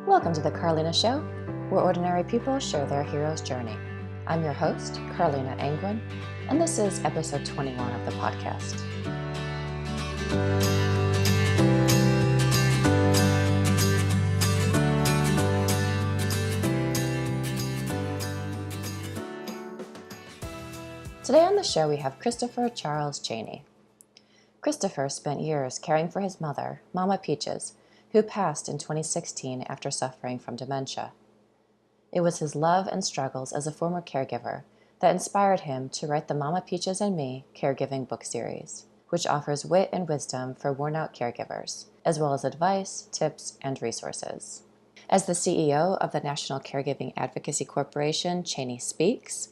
Welcome to the Carleena Show, where ordinary people share their hero's journey. I'm your host, Carleena Angwin, and this is episode 21 of the podcast. Today on the show we have Christopher Charles Chaney. Christopher spent years caring for his mother, Mama Peaches, who passed in 2016 after suffering from dementia. It was his love and struggles as a former caregiver that inspired him to write the Mama Peaches and Me Caregiving book series, which offers wit and wisdom for worn-out caregivers, as well as advice, tips, and resources. As the CEO of the National Caregiving Advocacy Corporation, Chaney Speaks,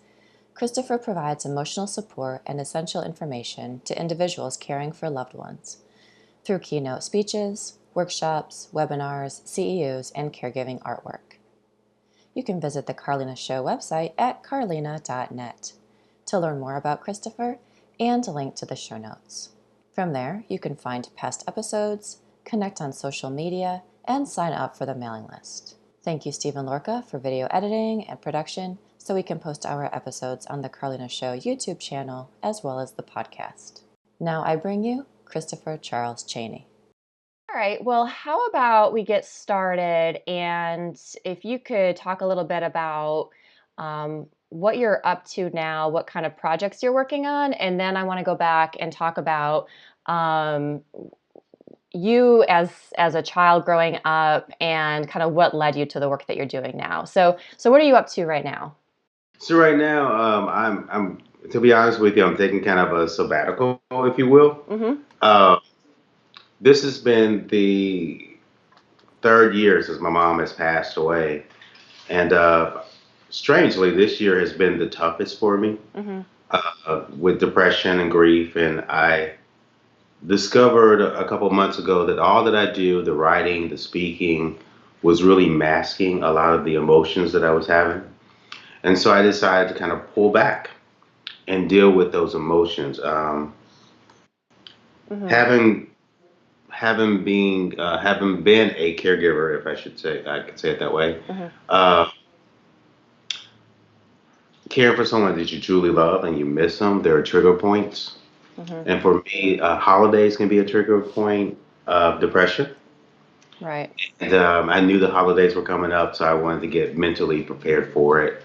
Christopher provides emotional support and essential information to individuals caring for loved ones through keynote speeches, workshops, webinars, CEUs, and caregiving artwork. You can visit the Carleena Show website at carleena.net to learn more about Christopher and link to the show notes. From there, you can find past episodes, connect on social media, and sign up for the mailing list. Thank you, Stephen Lorca, for video editing and production so we can post our episodes on the Carleena Show YouTube channel as well as the podcast. Now I bring you Christopher Charles Chaney. All right, well, how about we get started, and if you could talk a little bit about what you're up to now, what kind of projects you're working on, and then I want to go back and talk about you as a child growing up and kind of what led you to the work that you're doing now. So what are you up to right now? So right now, I'm to be honest with you, I'm taking kind of a sabbatical, if you will. Mm-hmm. This has been the third year since my mom has passed away, and strangely, this year has been the toughest for me with depression and grief. And I discovered a couple months ago that all that I do, the writing, the speaking, was really masking a lot of the emotions that I was having. And so I decided to kind of pull back and deal with those emotions. Having been a caregiver, if I could say it that way, uh, caring for someone that you truly love and you miss them, there are trigger points. And for me, holidays can be a trigger point of depression. Right. And I knew the holidays were coming up, so I wanted to get mentally prepared for it.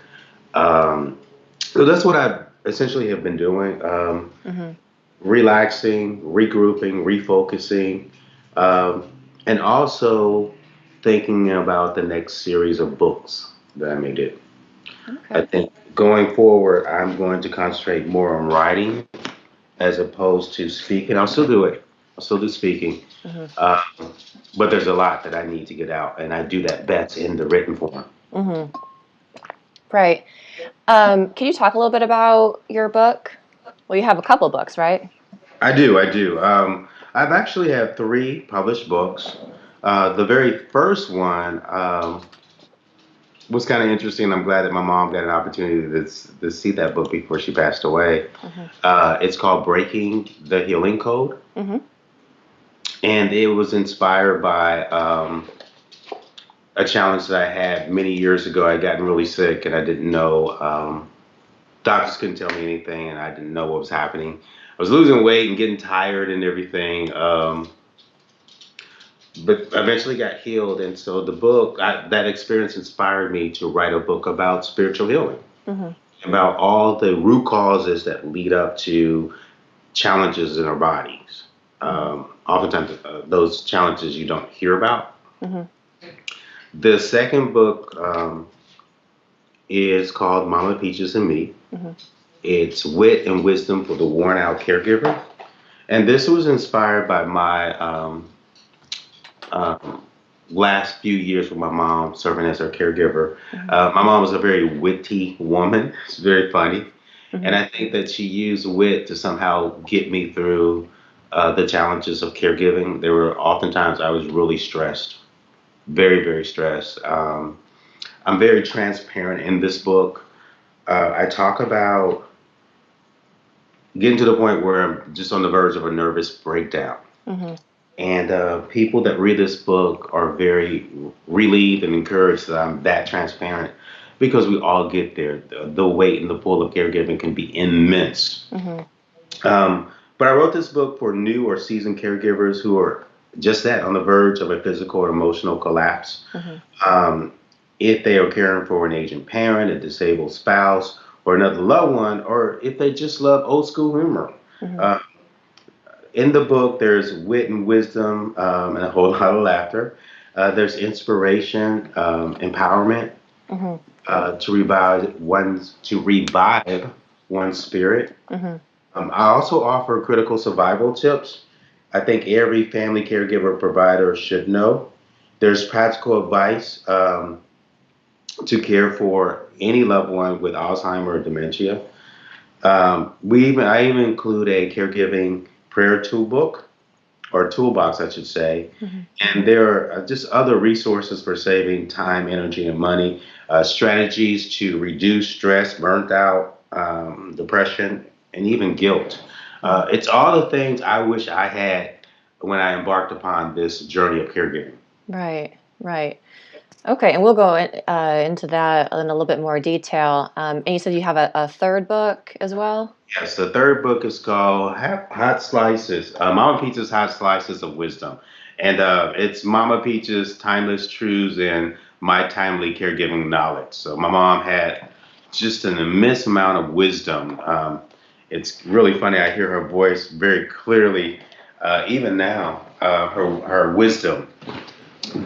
So that's what I essentially have been doing. Relaxing, regrouping, refocusing, and also thinking about the next series of books that I may do. Okay. I think going forward, I'm going to concentrate more on writing as opposed to speaking. I'll still do it. I'll still do speaking. But there's a lot that I need to get out, and I do that best in the written form. Right. Can you talk a little bit about your book? Well, you have a couple books, right? I do. I've actually had 3 published books. The very first one was kind of interesting. I'm glad that my mom got an opportunity to see that book before she passed away. It's called Breaking the Healing Code. And it was inspired by a challenge that I had many years ago. I had gotten really sick and I didn't know, doctors couldn't tell me anything and I didn't know what was happening. I was losing weight and getting tired and everything, but eventually got healed. And so that experience inspired me to write a book about spiritual healing, about all the root causes that lead up to challenges in our bodies. Oftentimes, those challenges you don't hear about. The second book is called Mama Peaches and Me. It's wit and wisdom for the worn out caregiver. And this was inspired by my last few years with my mom serving as her caregiver. My mom was a very witty woman. She's very funny. And I think that she used wit to somehow get me through the challenges of caregiving. There were oftentimes I was really stressed, very, very stressed. I'm very transparent in this book. I talk about getting to the point where I'm just on the verge of a nervous breakdown. And people that read this book are very relieved and encouraged that I'm that transparent because we all get there. The weight and the pull of caregiving can be immense. Mm-hmm. But I wrote this book for new or seasoned caregivers who are just that on the verge of a physical or emotional collapse. Mm-hmm. Um, if they are caring for an aging parent, a disabled spouse, or another loved one, or if they just love old school humor. Mm-hmm. Uh, in the book, there's wit and wisdom and a whole lot of laughter. There's inspiration, empowerment Mm-hmm. to revive one's spirit. Mm-hmm. I also offer critical survival tips. I think every family caregiver provider should know. There's practical advice to care for any loved one with Alzheimer or dementia. I even include a caregiving prayer toolbook or toolbox, I should say. Mm-hmm. And there are just other resources for saving time, energy, and money, strategies to reduce stress, burnt out, depression, and even guilt. It's all the things I wish I had when I embarked upon this journey of caregiving. Right, right. Okay, and we'll go into that in a little bit more detail. And you said you have a third book as well? Yes, the third book is called Hot Slices, Mama Peach's Hot Slices of Wisdom. And it's Mama Peach's timeless truths and my timely caregiving knowledge. So my mom had just an immense amount of wisdom. It's really funny. I hear her voice very clearly, even now. Her wisdom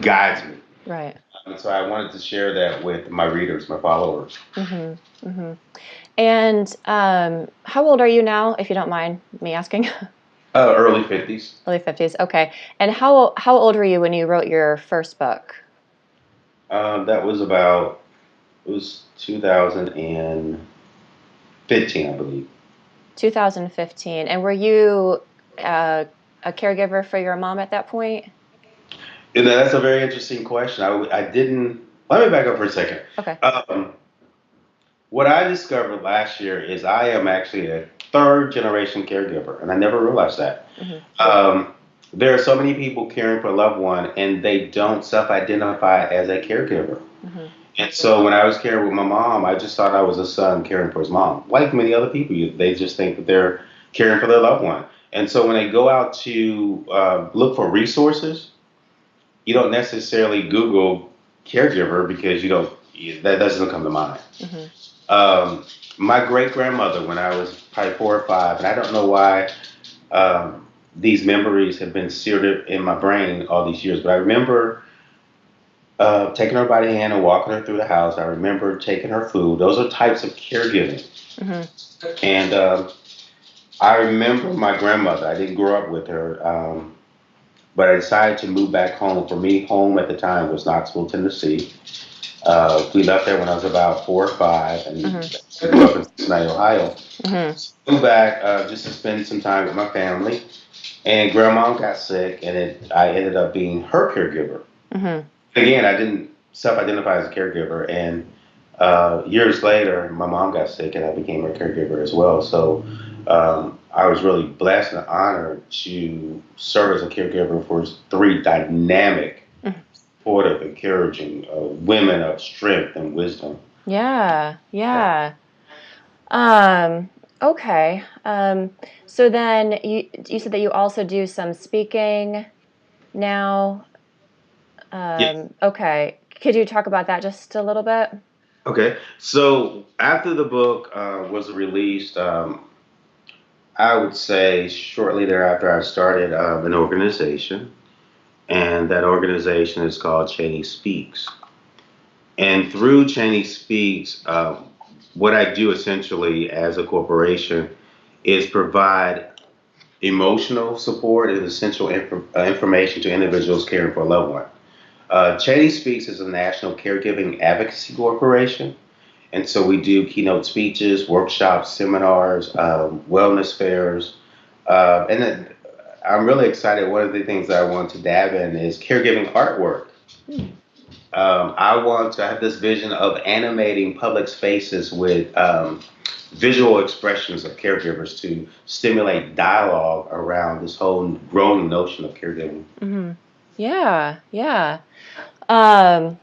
guides me. Right. And so I wanted to share that with my readers, my followers. Mm-hmm. Mm-hmm. And how old are you now, if you don't mind me asking? Early 50s. Early 50s. Okay. And how old were you when you wrote your first book? That was about, it was 2015, I believe. 2015. And were you a caregiver for your mom at that point? And that's a very interesting question. I didn't, let me back up for a second. Okay. Um, what I discovered last year is I am actually a third generation caregiver, and I never realized that. Mm-hmm. There are so many people caring for a loved one, and they don't self identify as a caregiver. Mm-hmm. And so when I was caring with my mom, I just thought I was a son caring for his mom. Like many other people, they just think that they're caring for their loved one. And so when they go out to look for resources, you don't necessarily Google caregiver because that doesn't come to mind. Mm-hmm. Um, my great grandmother, when I was probably 4 or 5, and I don't know why these memories have been seared in my brain all these years, but I remember taking her by the hand and walking her through the house. I remember taking her food. Those are types of caregiving. Mm-hmm. And I remember my grandmother. I didn't grow up with her, but I decided to move back home. For me, home at the time was Knoxville, Tennessee. We left there when I was about 4 or 5, and Mm-hmm. I grew up in Cincinnati, Ohio. Mm-hmm. So I moved back just to spend some time with my family. And grandma got sick, and I ended up being her caregiver. Mm-hmm. Again, I didn't self-identify as a caregiver, and years later, my mom got sick, and I became her caregiver as well. So I was really blessed and honored to serve as a caregiver for 3 dynamic, supportive, encouraging women of strength and wisdom. Yeah, yeah. Okay. So then you said that you also do some speaking now. Yes. Okay. Could you talk about that just a little bit? Okay. So after the book was released, I would say shortly thereafter, I started an organization, and that organization is called Chaney Speaks. And through Chaney Speaks, what I do essentially as a corporation is provide emotional support and essential information to individuals caring for a loved one. Chaney Speaks is a national caregiving advocacy corporation. And so we do keynote speeches, workshops, seminars, wellness fairs. And then I'm really excited. One of the things that I want to dab in is caregiving artwork. I have this vision of animating public spaces with visual expressions of caregivers to stimulate dialogue around this whole growing notion of caregiving. Hmm. Yeah, yeah. Um,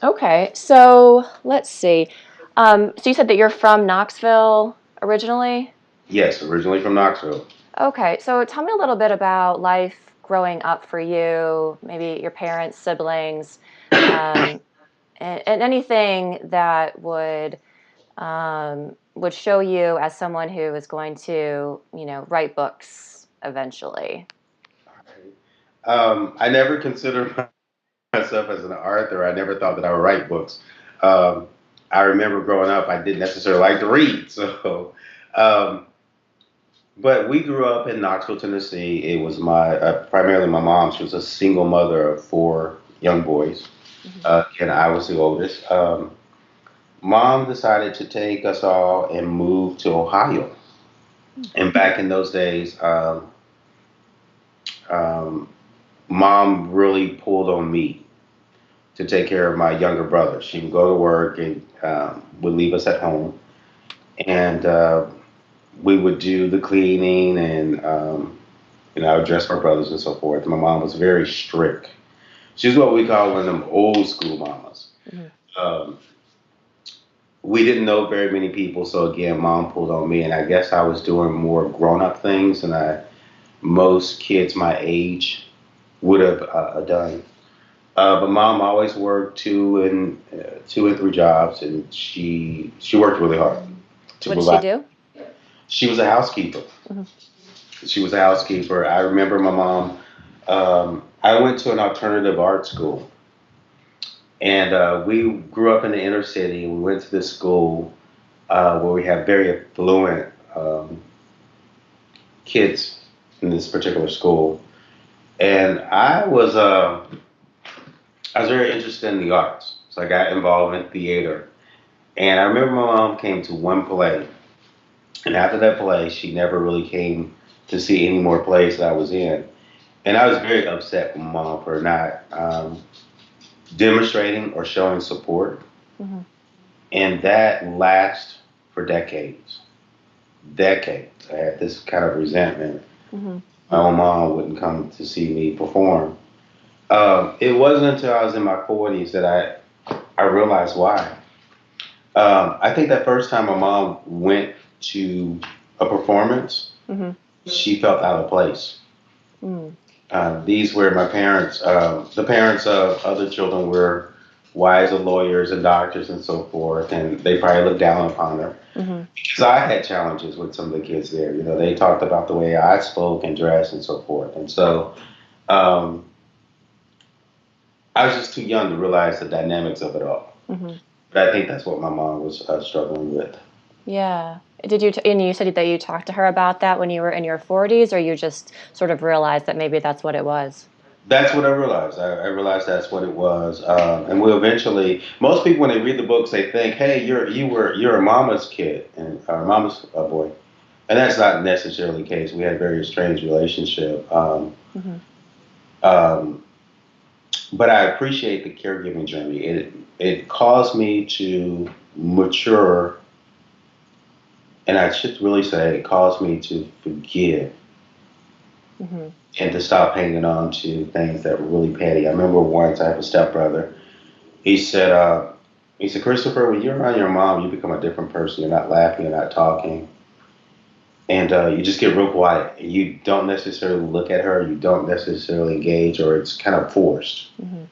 okay, so let's see. So you said that you're from Knoxville originally? Yes, originally from Knoxville. Okay, so tell me a little bit about life growing up for you, maybe your parents, siblings, um, and anything that would show you as someone who is going to, write books eventually. I never considered myself as an author. I never thought that I would write books. Um, I remember growing up, I didn't necessarily like to read. So, um, but we grew up in Knoxville, Tennessee. It was primarily my mom. She was a single mother of four young boys, Hmm. and I was the oldest. Mom decided to take us all and move to Ohio. And back in those days, um, mom really pulled on me to take care of my younger brother. She would go to work and would leave us at home, and we would do the cleaning and I would dress my brothers and so forth. My mom was very strict. She's what we call one of them old school mamas. Hmm. Um, we didn't know very many people, so again, mom pulled on me, and I guess I was doing more grown up things than most kids my age would have done. But mom always worked two and three jobs, and she worked really hard to What did she provide. do? She was a housekeeper. Hmm. She was a housekeeper. I remember my mom. I went to an alternative art school, and we grew up in the inner city. We went to this school where we had very affluent kids in this particular school, and I was very interested in the arts, so I got involved in theater. And I remember my mom came to one play, and after that play, she never really came to see any more plays that I was in. And I was very upset with my mom for not demonstrating or showing support. Hmm. And that lasted for decades. Decades. I had this kind of resentment. Hmm. My own mom wouldn't come to see me perform. It wasn't until I was in my 40s that I realized why. I think that first time my mom went to a performance, Hmm. she felt out of place. Mm. These were my parents. The parents of other children were wives of lawyers and doctors and so forth, and they probably looked down upon her Hmm. because I had challenges with some of the kids there. You know, they talked about the way I spoke and dressed and so forth, and so um, I was just too young to realize the dynamics of it all. Hmm. But I think that's what my mom was struggling with. Yeah. And you said that you talked to her about that when you were in your 40s, or you just sort of realized that maybe that's what it was? That's what I realized. I realized that's what it was, and we eventually. Most people, when they read the books, they think, "Hey, you're a mama's kid and or mama's boy," and that's not necessarily the case. We had a very strange relationship, Hmm. um, but I appreciate the caregiving journey. It caused me to mature, and I should really say it caused me to forgive Hmm. and to stop hanging on to things that were really petty. I remember once I have a stepbrother. He said, Christopher, when you're around your mom, you become a different person. You're not laughing, you're not talking, and you just get real quiet. You don't necessarily look at her, you don't necessarily engage, or it's kind of forced. Hmm.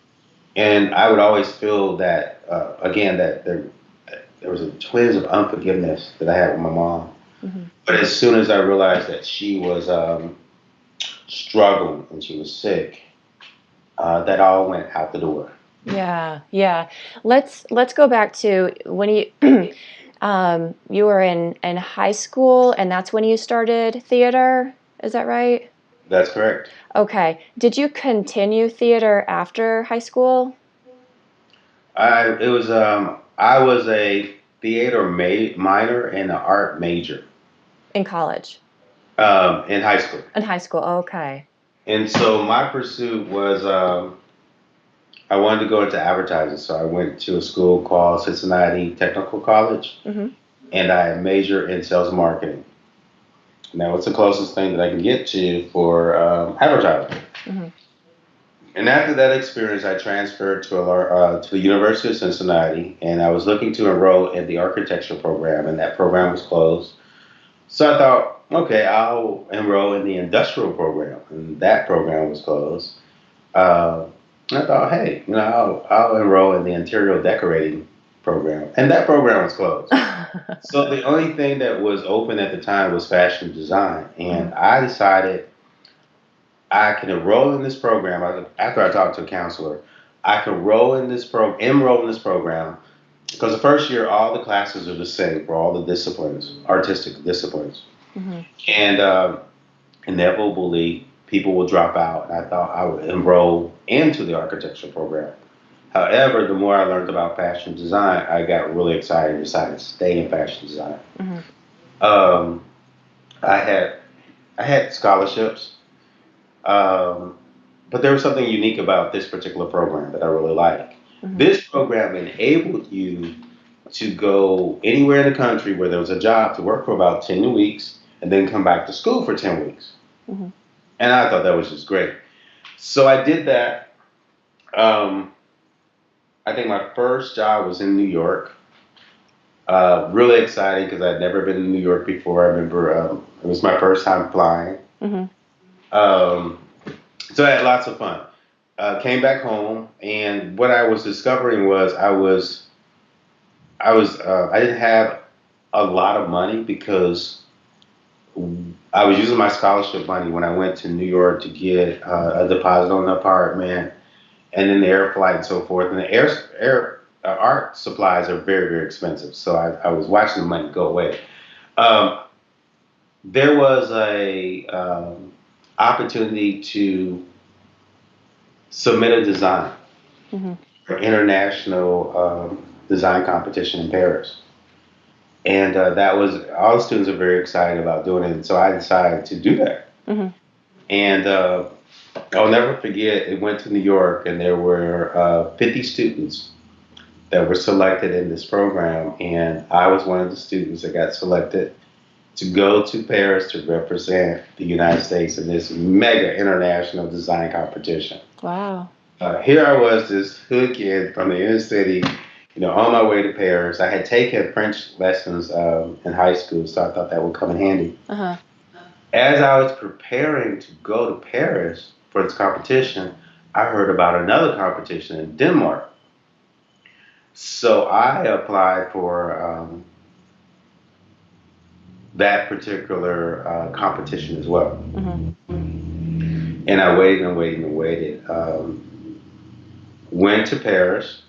And I would always feel that, again, that there was a twinge of unforgiveness that I had with my mom. Hmm. But as soon as I realized that she was struggling and she was sick, that all went out the door. Yeah, yeah. Let's go back to when you were in high school, and that's when you started theater. Is that right? That's correct. Okay. Did you continue theater after high school? I was a theater minor and an art major In college? in high school, In high school. Okay. and so my pursuit was I wanted to go into advertising, so I went to a school called Cincinnati Technical College, Mm-hmm. and I majored in sales and marketing. Now, it's the closest thing that I can get to for advertising. Mm-hmm. And after that experience, I transferred to the University of Cincinnati, and I was looking to enroll in the architecture program, and that program was closed. So I thought, okay, I'll enroll in the industrial program, and that program was closed. Uh, I thought, hey, I'll enroll in the interior decorating program, and that program was closed. So the only thing that was open at the time was fashion design, and I decided I can enroll in this program. After I talked to a counselor, I can enroll in this program because the first year all the classes are the same for all the disciplines, artistic disciplines, Mm-hmm. and inevitably people will drop out. And I thought I would enroll into the architecture program. However, the more I learned about fashion design, I got really excited and decided to stay in fashion design. Mm-hmm. Um, I had I had scholarships, um, but there was something unique about this particular program that I really like. Mm-hmm. This program enabled you to go anywhere in the country where there was a job to work for about 10 weeks and then come back to school for 10 weeks. Mm-hmm. And I thought that was just great. So I did that. Um, I think my first job was in New York. Really exciting because I'd never been in New York before. I remember it was my first time flying. Mm-hmm. Um, so I had lots of fun. Came back home, and what I was discovering was I didn't have a lot of money because I was using my scholarship money when I went to New York to get a deposit on an apartment, and then the air flight and so forth. And the air art supplies are very, very expensive. So I was watching the money go away. Um, there was a opportunity to submit a design Mm-hmm. for international design competition in Paris. And that was all the students are very excited about doing it. And so I decided to do that. Mm-hmm. And I'll never forget. It went to New York, and there were 50 students that were selected in this program, and I was one of the students that got selected to go to Paris to represent the United States in this mega international design competition. Wow. Here I was, this hood kid from the inner city, on my way to Paris. I had taken French lessons in high school, so I thought that would come in handy. Uh-huh. As I was preparing to go to Paris for this competition, I heard about another competition in Denmark. So I applied for that particular competition as well. Mm-hmm. And I waited and waited and waited. Went to Paris.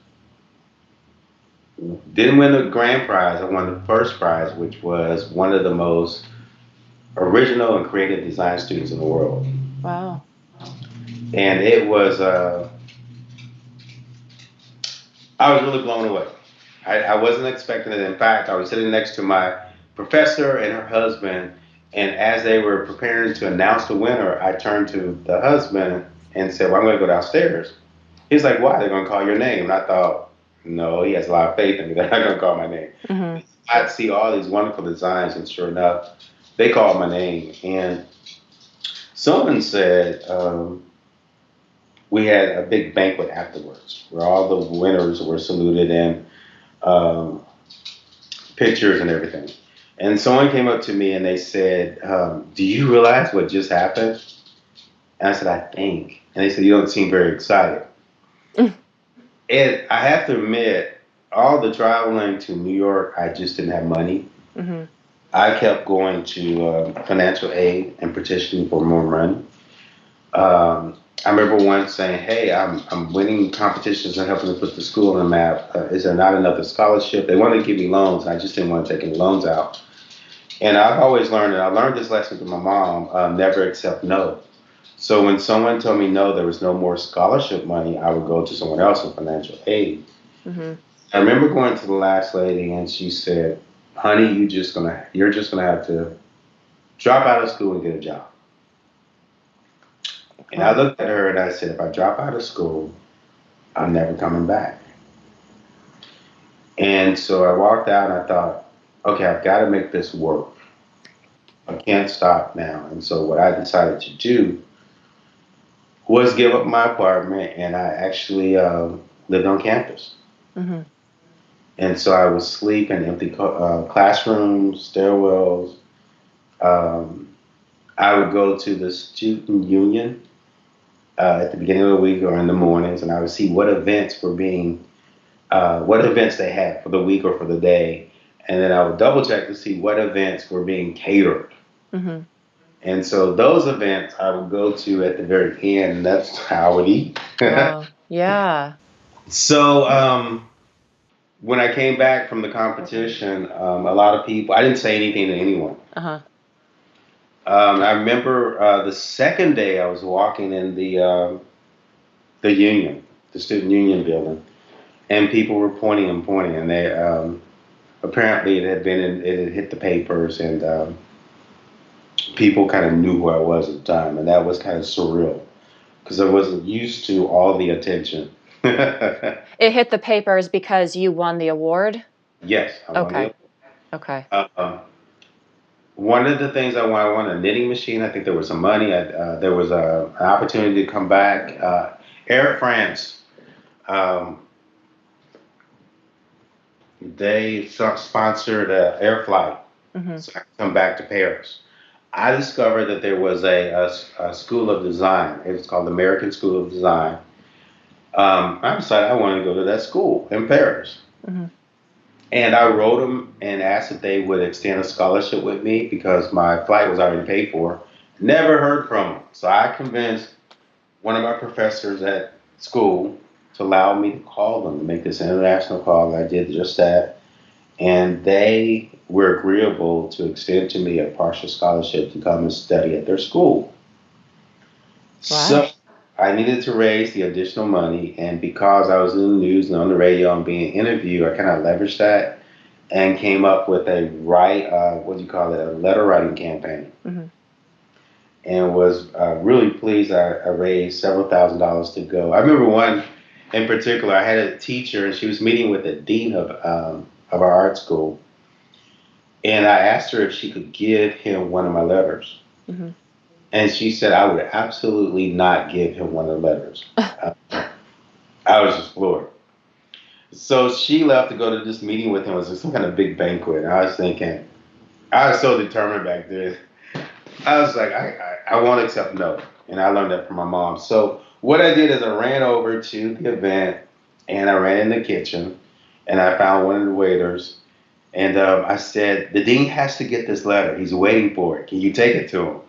Didn't win the grand prize. I won the first prize, which was one of the most original and creative design students in the world. Wow. And it was, I was really blown away. I wasn't expecting it. In fact, I was sitting next to my professor and her husband, and as they were preparing to announce the winner, I turned to the husband and said, well, I'm going to go downstairs. He's like, why? They're going to call your name. And I thought, no, he has a lot of faith in me. They're not going to call my name. Mm-hmm. I'd see all these wonderful designs, and sure enough, they called my name. And someone said, we had a big banquet afterwards where all the winners were saluted and pictures and everything. And someone came up to me and they said, do you realize what just happened? And I said, I think. And they said, you don't seem very excited. And I have to admit, all the traveling to New York, I just didn't have money. Mm-hmm. I kept going to financial aid and petitioning for more money. I remember once saying, hey, I'm winning competitions and helping to put the school on the map. Is there not another scholarship? They wanted to give me loans, and I just didn't want to take any loans out. And I've always learned, and I learned this lesson from my mom, never accept no. So when someone told me no, there was no more scholarship money, I would go to someone else in financial aid. Mm-hmm. I remember going to the last lady, and she said, honey, you're just gonna have to drop out of school and get a job. And I looked at her and I said, if I drop out of school I'm never coming back. And so I walked out and I thought, okay, I've got to make this work. I can't stop now. And so what I decided to do was give up my apartment and I actually lived on campus. Mm-hmm. And so I would sleep in empty classrooms, stairwells. Um, I would go to the student union at the beginning of the week or in the mornings, and I would see what events they had for the week or for the day, and then I would double check to see what events were being catered. Mm-hmm. And so those events I would go to at the very end, and that's how I would eat. Wow. Yeah. So when I came back from the competition, a lot of people, I didn't say anything to anyone. Uh-huh. I remember the second day I was walking in the union, the student union building, and people were pointing and pointing, and they apparently it had hit the papers, and people kind of knew who I was at the time, and that was kind of surreal because I wasn't used to all the attention. It hit the papers because you won the award? Yes, I won Okay. the. Okay. One of the things I won a knitting machine. I think there was some money. There was an opportunity to come back. Air France, um, they sponsored an air flight, Mm-hmm. so I could come back to Paris. I discovered that there was a school of design. It was called the American School of Design. I decided I wanted to go to that school in Paris. Mm-hmm. And I wrote them and asked if they would extend a scholarship with me because my flight was already paid for. Never heard from them. So I convinced one of my professors at school to allow me to call them, to make this international call. I did just that. And they were agreeable to extend to me a partial scholarship to come and study at their school. Wow. So I needed to raise the additional money, and because I was in the news and on the radio and being interviewed, I kind of leveraged that and came up with a what do you call it, a letter writing campaign, Mm-hmm. and was really pleased. I raised several $1,000s to go. I remember one in particular. I had a teacher, and she was meeting with the dean of our art school, and I asked her if she could give him one of my letters. Mm-hmm. And she said I would absolutely not give him one of the letters. I was just floored. So she left to go to this meeting with him. It was some kind of big banquet. And I was thinking, I was so determined back then. I was like, I won't accept no. And I learned that from my mom. So what I did is I ran over to the event and I ran in the kitchen and I found one of the waiters. And I said, the dean has to get this letter. He's waiting for it. Can you take it to him?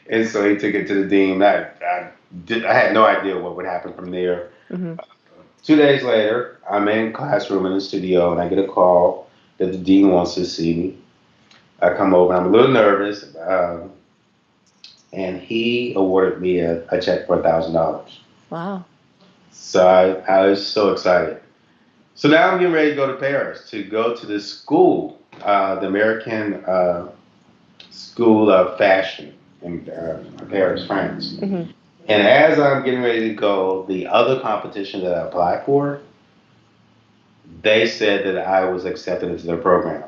And so he took it to the dean. I had no idea what would happen from there. Mm-hmm. 2 days later, I'm in classroom in the studio, and I get a call that the dean wants to see me. I come over, and I'm a little nervous, and he awarded me a check for $1,000. Wow. So I was so excited. So now I'm getting ready to go to Paris to go to this school, the American School of Fashion in Paris, France. Mm-hmm. And as I'm getting ready to go, the other competition that I applied for, they said that I was accepted into their program.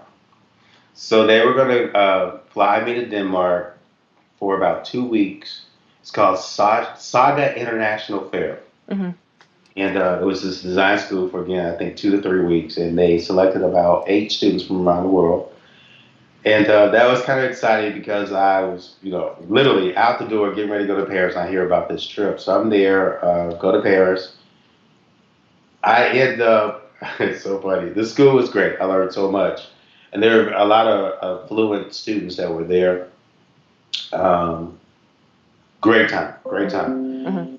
So they were going to fly me to Denmark for about 2 weeks. It's called Saga International Fair. Mm-hmm. And it was this design school for, again, I think 2 to 3 weeks. And they selected about 8 students from around the world. And that was kind of exciting because I was, literally out the door getting ready to go to Paris. And I hear about this trip. So I'm there, go to Paris. I end up, it's so funny. The school was great. I learned so much. And there were a lot of fluent students that were there. Um, great time, great time. Mm-hmm.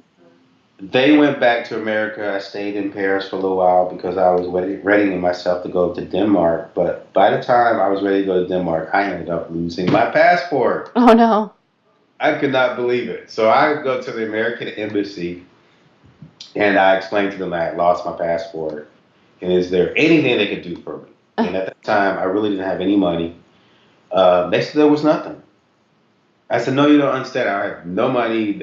They went back to America. I stayed in Paris for a little while because I was readying myself to go to Denmark. But by the time I was ready to go to Denmark, I ended up losing my passport. Oh no. I could not believe it. So I go to the American embassy and I explained to them I had lost my passport. And is there anything they could do for me? And at that time, I really didn't have any money. They said there was nothing. I said, no, you don't understand. I have no money.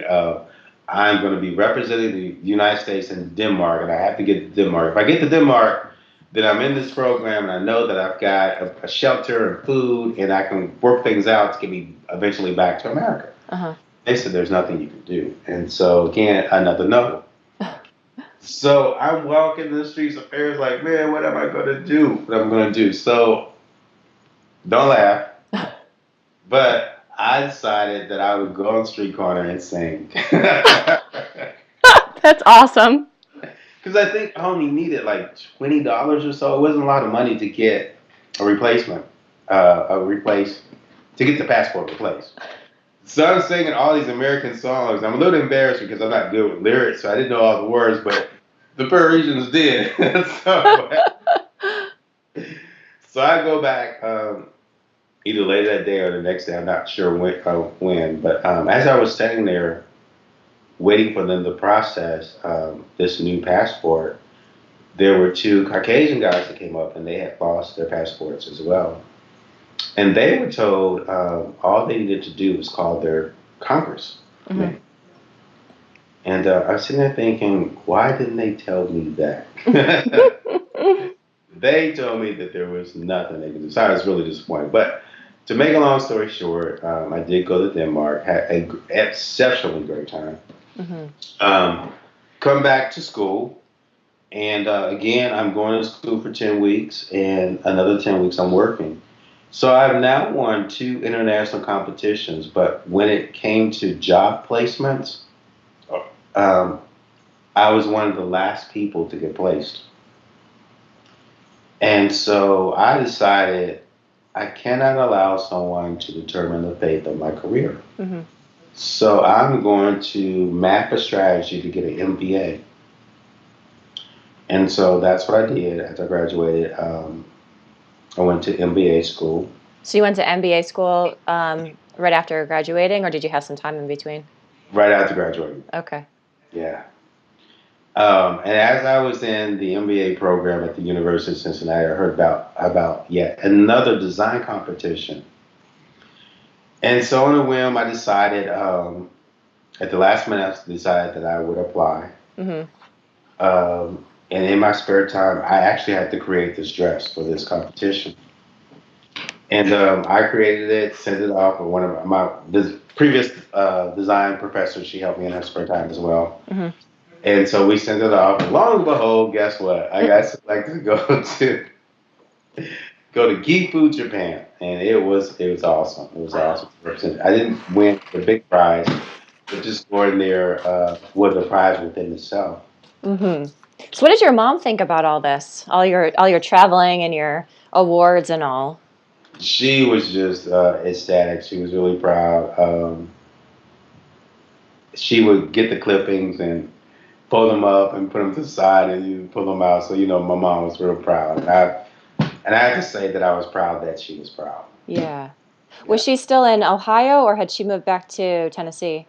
I'm going to be representing the United States in Denmark, and I have to get to Denmark. If I get to Denmark, then I'm in this program, and I know that I've got a shelter and food, and I can work things out to get me eventually back to America. Uh-huh. They said there's nothing you can do, and so again, another no. So I'm walking the streets of Paris, like, man, what am I going to do? What I'm going to do? So don't laugh, but I decided that I would go on the street corner and sing. That's awesome. Because I think I only needed like $20 or so. It wasn't a lot of money to get a replacement, to get the passport replaced. So I'm singing all these American songs. I'm a little embarrassed because I'm not good with lyrics, so I didn't know all the words, but the Parisians did. So I go back either later that day or the next day. I'm not sure when, but as I was standing there waiting for them to process this new passport, there were two Caucasian guys that came up and they had lost their passports as well. And they were told all they needed to do was call their Congress. Mm-hmm. And I was sitting there thinking, why didn't they tell me that? They told me that there was nothing they could do. So I was really disappointed. But to make a long story short, I did go to Denmark, had an exceptionally great time. Mm-hmm. Come back to school, and again, I'm going to school for 10 weeks, and another 10 weeks I'm working. So I've now won 2 international competitions, but when it came to job placements, um, I was one of the last people to get placed. And so I decided I cannot allow someone to determine the fate of my career. Mm-hmm. So I'm going to map a strategy to get an MBA. And so that's what I did after I graduated. I went to MBA school. So you went to MBA school right after graduating, or did you have some time in between? Right after graduating. Okay. Yeah. And as I was in the MBA program at the University of Cincinnati, I heard about yet another design competition. And so on a whim, I decided, at the last minute, I decided that I would apply. Mm-hmm. And in my spare time, I actually had to create this dress for this competition. And I created it, sent it off with one of my previous design professors. She helped me in her spare time as well. Mm-hmm. And so we sent it off. And lo and behold, guess what? I got selected to go to Gifu, Japan, and it was awesome. It was awesome. I didn't win the big prize, but just going there was a prize within itself. Mm-hmm. So what did your mom think about all this? All your traveling and your awards and all? She was just ecstatic. She was really proud. She would get the clippings and pull them up and put them to the side, and you pull them out. So my mom was real proud. And I have to say that I was proud that she was proud. Yeah. Was she still in Ohio, or had she moved back to Tennessee?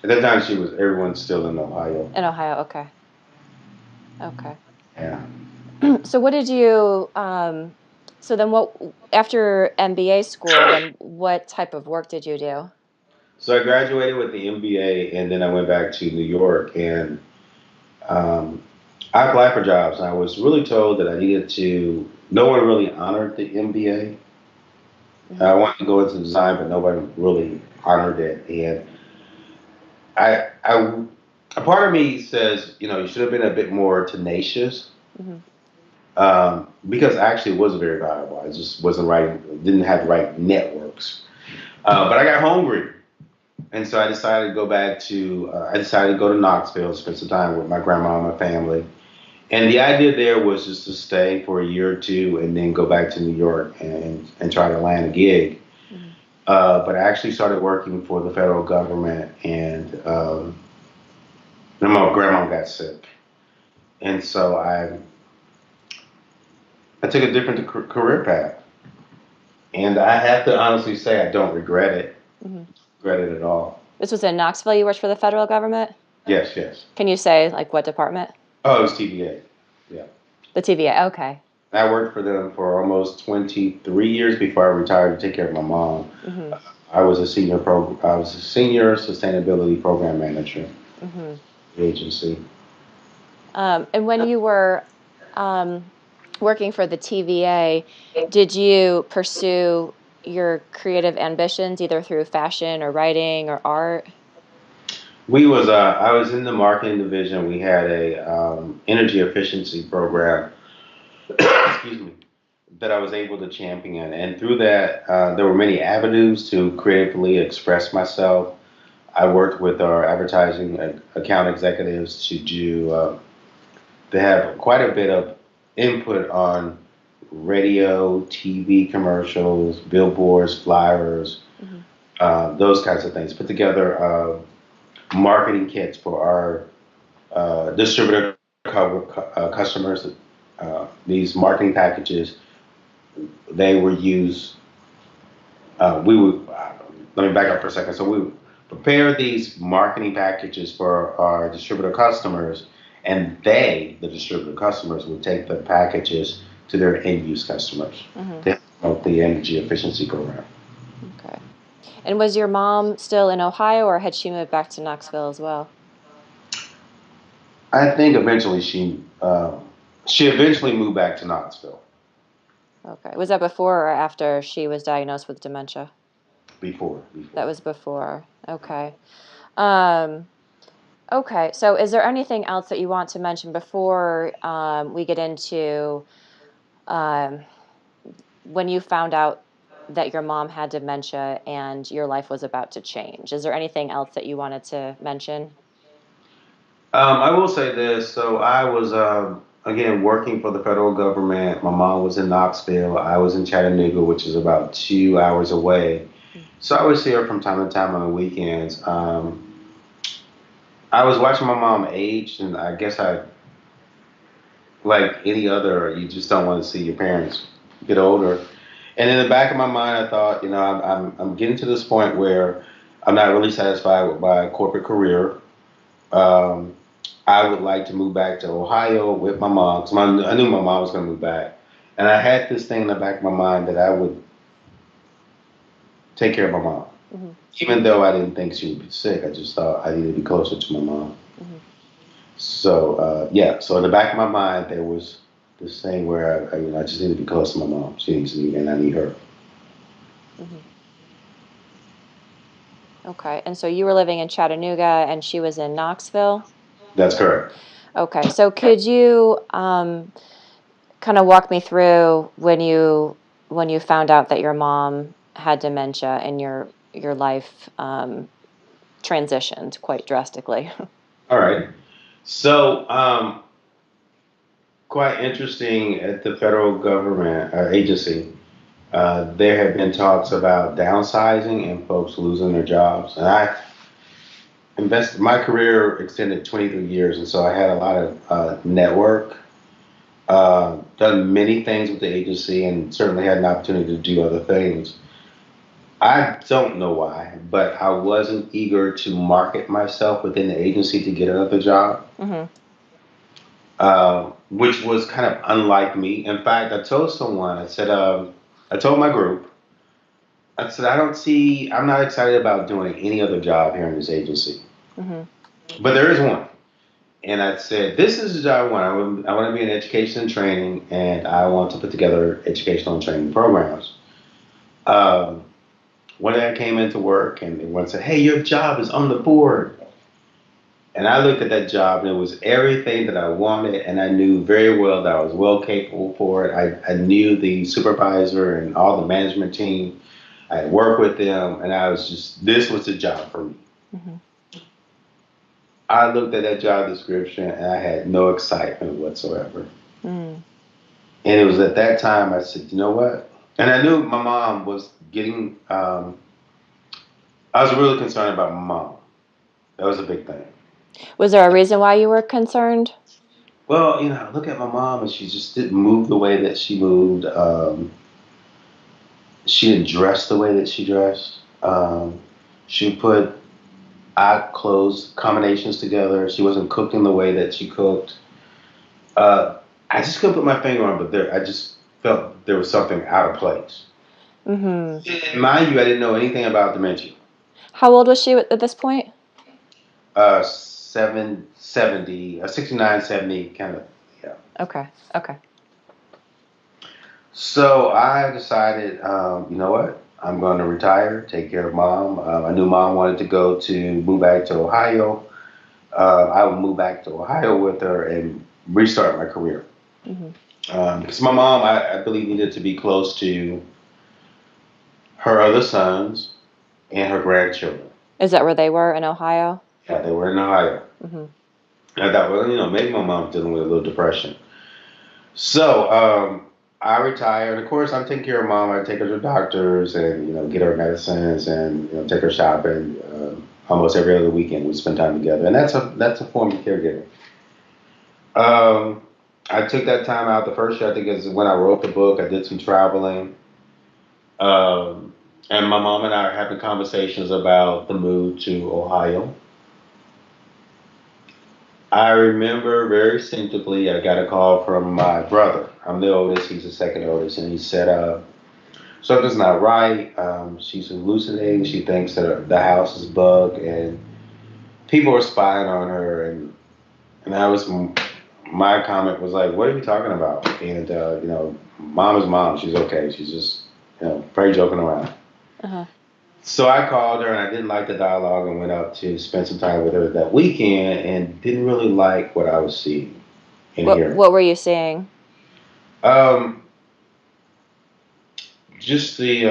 At that time, everyone's still in Ohio. In Ohio, okay. Okay. Yeah. So what did you, so then after MBA school, then what type of work did you do? So I graduated with the MBA, and then I went back to New York, and I applied for jobs. And I was really told that I needed to. No one really honored the MBA. Mm-hmm. I wanted to go into design, but nobody really honored it. And a part of me says, you should have been a bit more tenacious. Mm-hmm. Because actually it wasn't very valuable. I just wasn't right, didn't have the right networks. But I got hungry. And so I decided to go to Knoxville, spend some time with my grandma and my family. And the idea there was just to stay for a year or two and then go back to New York and try to land a gig. Mm-hmm. But I actually started working for the federal government, and then my grandma got sick. And so I took a different career path. And I have to honestly say I don't regret it. Mm-hmm. Regret it at all. This was in Knoxville. You worked for the federal government? Yes, yes. Can you say, like, what department? Oh, it was TVA. Yeah. The TVA, okay. I worked for them for almost 23 years before I retired to take care of my mom. Mm-hmm. I was a senior sustainability program manager. Mm-hmm. agency. And when you were working for the TVA, did you pursue your creative ambitions either through fashion or writing or art? I was in the marketing division. We had a energy efficiency program, excuse me, that I was able to champion. And through that, there were many avenues to creatively express myself. I worked with our advertising account executives to have quite a bit of input on radio, TV commercials, billboards, flyers, Mm-hmm. those kinds of things. Put together marketing kits for our distributor customers. These marketing packages, they were used. We would Let me back up for a second. So we would prepare these marketing packages for our distributor customers, and the distributor customers, would take the packages to their end use customers Mm-hmm. to promote the energy efficiency program. Okay. And was your mom still in Ohio, or had she moved back to Knoxville as well? I think eventually she eventually moved back to Knoxville Okay. Was that before or after she was diagnosed with dementia? before. That was before. Okay. Um, okay. So is there anything else that you want to mention before we get into um, when you found out that your mom had dementia and your life was about to change? Is there anything else that you wanted to mention? I will say this. So I was, again, working for the federal government. My mom was in Knoxville. I was in Chattanooga, which is about 2 hours away. So I would see her from time to time on the weekends. I was watching my mom age, and I guess like any other, you just don't want to see your parents get older. And in the back of my mind, I thought, I'm getting to this point where I'm not really satisfied with my corporate career. Um, I would like to move back to Ohio with my mom because I knew my mom was going to move back, and I had this thing in the back of my mind that I would take care of my mom, Mm-hmm. even though I didn't think she would be sick. I just thought I needed to be closer to my mom. Mm-hmm. So yeah, so in the back of my mind there was this thing where I just need to be close to my mom. She needs me, and I need her. Mm-hmm. Okay. And so you were living in Chattanooga and she was in Knoxville? That's correct. Okay. So could you kind of walk me through when you found out that your mom had dementia and your life transitioned quite drastically? All right. So quite interesting at the federal government agency. There have been talks about downsizing and folks losing their jobs. And I invested, my career extended 23 years, and so I had a lot of network, done many things with the agency, and certainly had an opportunity to do other things. I don't know why, but I wasn't eager to market myself within the agency to get another job, Mm-hmm. which was kind of unlike me. In fact, I told someone, I told my group, I said, I'm not excited about doing any other job here in this agency. Mm-hmm. But there is one. And I said, this is the job I want to be in education and training, and I want to put together educational and training programs. Um, One day I came into work, and everyone said, hey, your job is on the board. And I looked at that job, and it was everything that I wanted, and I knew very well that I was well capable for it. I knew the supervisor and all the management team. I had worked with them, and this was the job for me. Mm-hmm. I looked at that job description and I had no excitement whatsoever. Mm-hmm. And it was at that time I said, you know what? And I knew my mom was I was really concerned about my mom. That was a big thing. Was there a reason why you were concerned? Well, I look at my mom and she just didn't move the way that she moved. She didn't dress the way that she dressed. She put odd clothes combinations together. She wasn't cooking the way that she cooked. Uh, I just couldn't put my finger on, but I just felt there was something out of place. Mm-hmm. And mind you, I didn't know anything about dementia. How old was she at this point? '70, 69, 70 kind of, yeah. Okay. Okay. So I decided, you know what? I'm going to retire, take care of mom. I knew mom wanted to move back to Ohio. I would move back to Ohio with her and restart my career. Hmm. Because my mom, I believe, needed to be close to her other sons and her grandchildren. Is that where they were in Ohio? Yeah, they were in Ohio. Hmm. I thought, well, maybe my mom's dealing with a little depression. So I retired. Of course, I'm taking care of mom. I take her to doctors and get her medicines and take her shopping. Almost every other weekend we spend time together, and that's a form of caregiving. Um, I took that time out. The first year, I think, is when I wrote the book. I did some traveling, um, and my mom and I are having conversations about the move to Ohio. I remember very distinctively, I got a call from my brother. I'm the oldest, he's the second oldest, and he said, something's not right. She's hallucinating. She thinks that the house is bugged, and people are spying on her. And my comment was like, what are you talking about? And, mom is mom. She's okay. She's just, probably joking around. Uh-huh. So I called her and I didn't like the dialogue and went up to spend some time with her that weekend and didn't really like what I was seeing and hearing. What were you seeing? Um, just the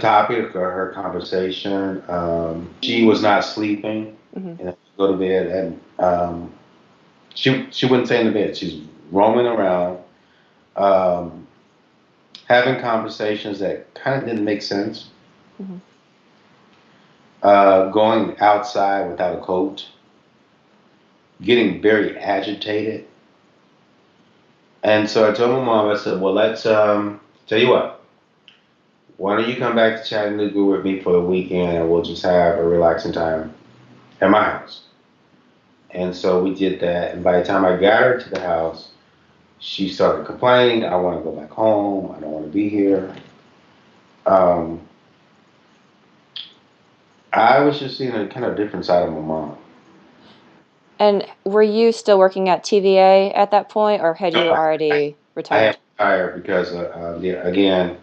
topic of her conversation. She was not sleeping Hmm. and go to bed, and she wouldn't stay in the bed. She's roaming around, um, having conversations that kind of didn't make sense. Hmm. Going outside without a coat, getting very agitated. And so I told my mom, I said, well, let's tell you what. Why don't you come back to Chattanooga with me for the weekend and we'll just have a relaxing time at my house? And so we did that. And by the time I got her to the house, she started complaining. I want to go back home. I don't want to be here. Um, I was just seeing a kind of different side of my mom. And were you still working at TVA at that point, or had you I, already I had retired? retired because, yeah, again,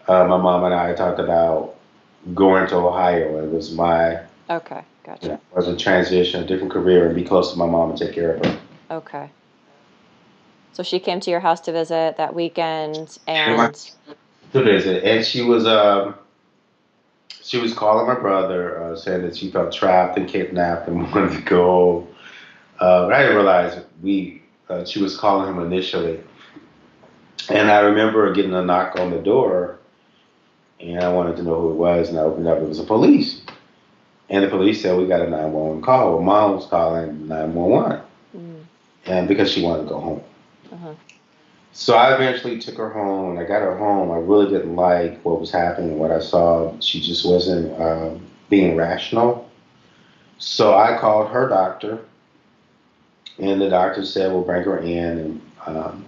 my mom and I talked about going to Ohio. It was Okay, gotcha. it was a transition, a different career, and be close to my mom and take care of her. Okay. So she came to your house to visit that weekend, And and to visit, and she was calling my brother, saying that she felt trapped and kidnapped and wanted to go. I didn't realize she was calling him initially, and I remember getting a knock on the door, and I wanted to know who it was, and I opened up. It was the police, and the police said we got a 911 call. Well, mom was calling 911, mm, and because she wanted to go home. uh-huh. So I eventually took her home. When I got her home, I really didn't like what was happening, what I saw. She just wasn't being rational. So I called her doctor, and the doctor said, we'll bring her in. And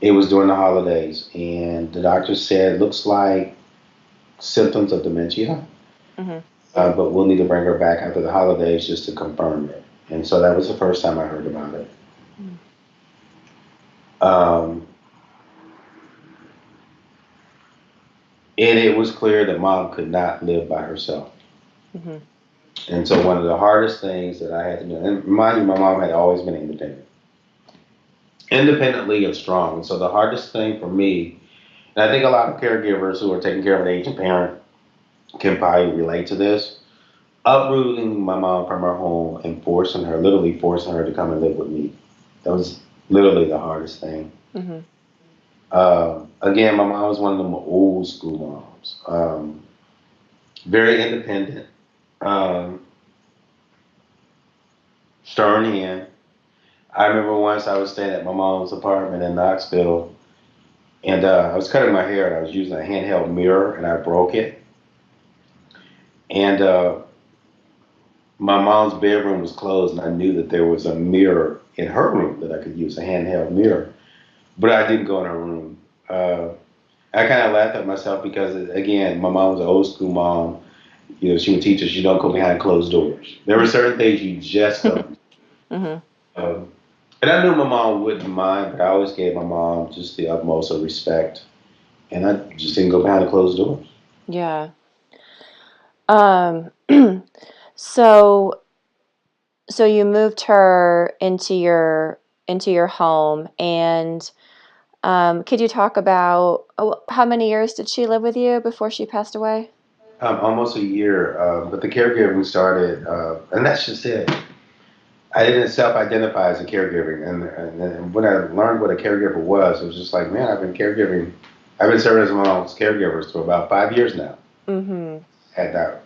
it was during the holidays. And the doctor said, looks like symptoms of dementia, Hmm. but we'll need to bring her back after the holidays just to confirm it. And so that was the first time I heard about it. Mm. Um, and it was clear that mom could not live by herself. Hmm. And so one of the hardest things that I had to do, and mind you, my mom had always been independently and strong. And so the hardest thing for me, and I think a lot of caregivers who are taking care of an aging parent can probably relate to this, uprooting my mom from her home and literally forcing her to come and live with me. That was literally the hardest thing. Hmm. Again, my mom was one of them old school moms, very independent, um, stern hand. I remember once I was staying at my mom's apartment in Knoxville, and I was cutting my hair, and I was using a handheld mirror, and I broke it. And my mom's bedroom was closed, and I knew that there was a mirror in her room that I could use, a handheld mirror. But I didn't go in her room. I kind of laughed at myself because, again, my mom was an old school mom, She would teach us you don't go behind closed doors. There were certain things you just don't. Hmm. Um, and I knew my mom wouldn't mind, but I always gave my mom just the utmost of respect, and I just didn't go behind the closed doors. Yeah. Um, so so you moved her into your home, and could you talk about how many years did she live with you before she passed away? Almost a year, but the caregiving started, and that's just it. I didn't self-identify as a caregiver, and when I learned what a caregiver was, it was just like, man, I've been caregiving. I've been serving as my mom's caregivers for about 5 years now. Mm-hmm. Had that,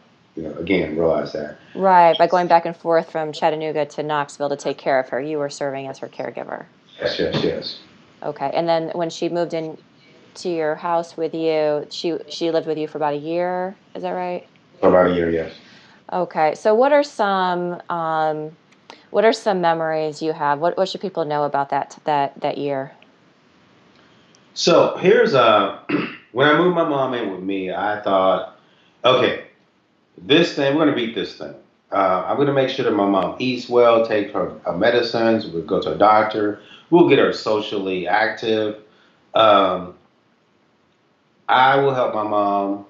again, realized that. Right, by going back and forth from Chattanooga to Knoxville to take care of her, you were serving as her caregiver. Yes, yes, yes. Okay, and then when she moved in to your house with you, she lived with you for about a year. Is that right? For about a year, yes. Okay, so what are some memories you have? What should people know about that year? So here's when I moved my mom in with me, I thought, okay, this thing, we're gonna beat this thing. I'm gonna make sure that my mom eats well, take her medicines, we'll go to a doctor, we'll get her socially active. Um, I will help my mom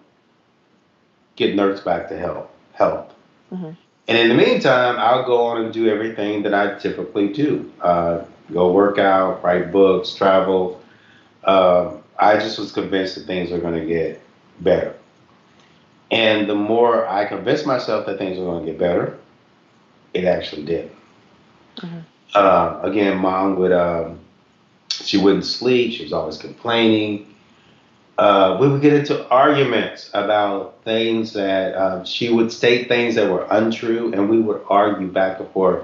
get nurse back to health. Hmm. And in the meantime, I'll go on and do everything that I typically do. Go work out, write books, travel. I just was convinced that things were going to get better. And the more I convinced myself that things were going to get better, it actually did. Hmm. Again, mom she wouldn't sleep. She was always complaining. We would get into arguments about things that she would state things that were untrue, and we would argue back and forth.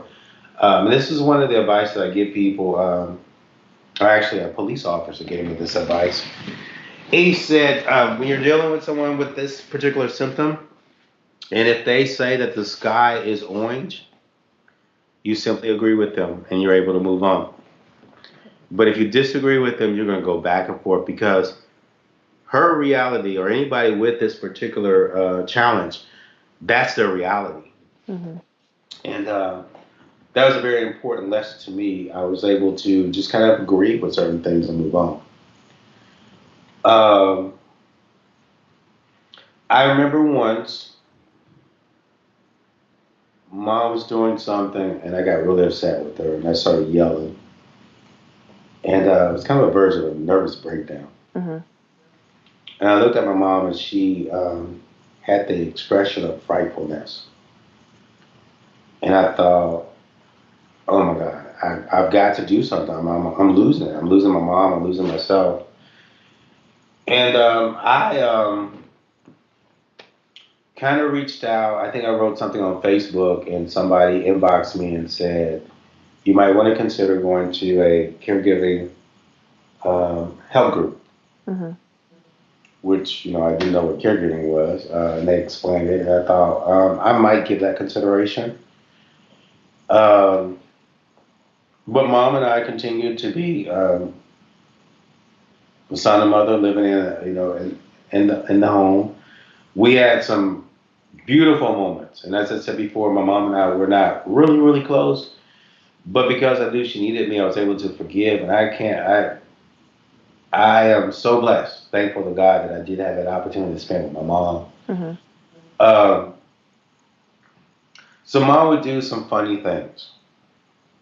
And this is one of the advice that I give people. Or actually, a police officer gave me this advice. He said, when you're dealing with someone with this particular symptom, and if they say that the sky is orange, you simply agree with them and you're able to move on. But if you disagree with them, you're going to go back and forth because her reality or anybody with this particular challenge, that's their reality. Hmm. And that was a very important lesson to me. I was able to just kind of agree with certain things and move on. Um, I remember once mom was doing something and I got really upset with her and I started yelling. And it was kind of a version of a nervous breakdown. Hmm. And I looked at my mom and she had the expression of frightfulness. And I thought, oh my God, I've got to do something. I'm losing it. I'm losing my mom. I'm losing myself. And I kind of reached out. I think I wrote something on Facebook and somebody inboxed me and said, you might want to consider going to a caregiving help group, Hmm. which, I didn't know what caregiving was. And they explained it. And I thought I might give that consideration. Um, but mom and I continued to be son and mother living in the home. We had some beautiful moments, and as I said before, my mom and I were not really really close, but because I knew she needed me, I was able to forgive, and I am so blessed, thankful to God that I did have that opportunity to spend with my mom. Hmm. Um, so mom would do some funny things.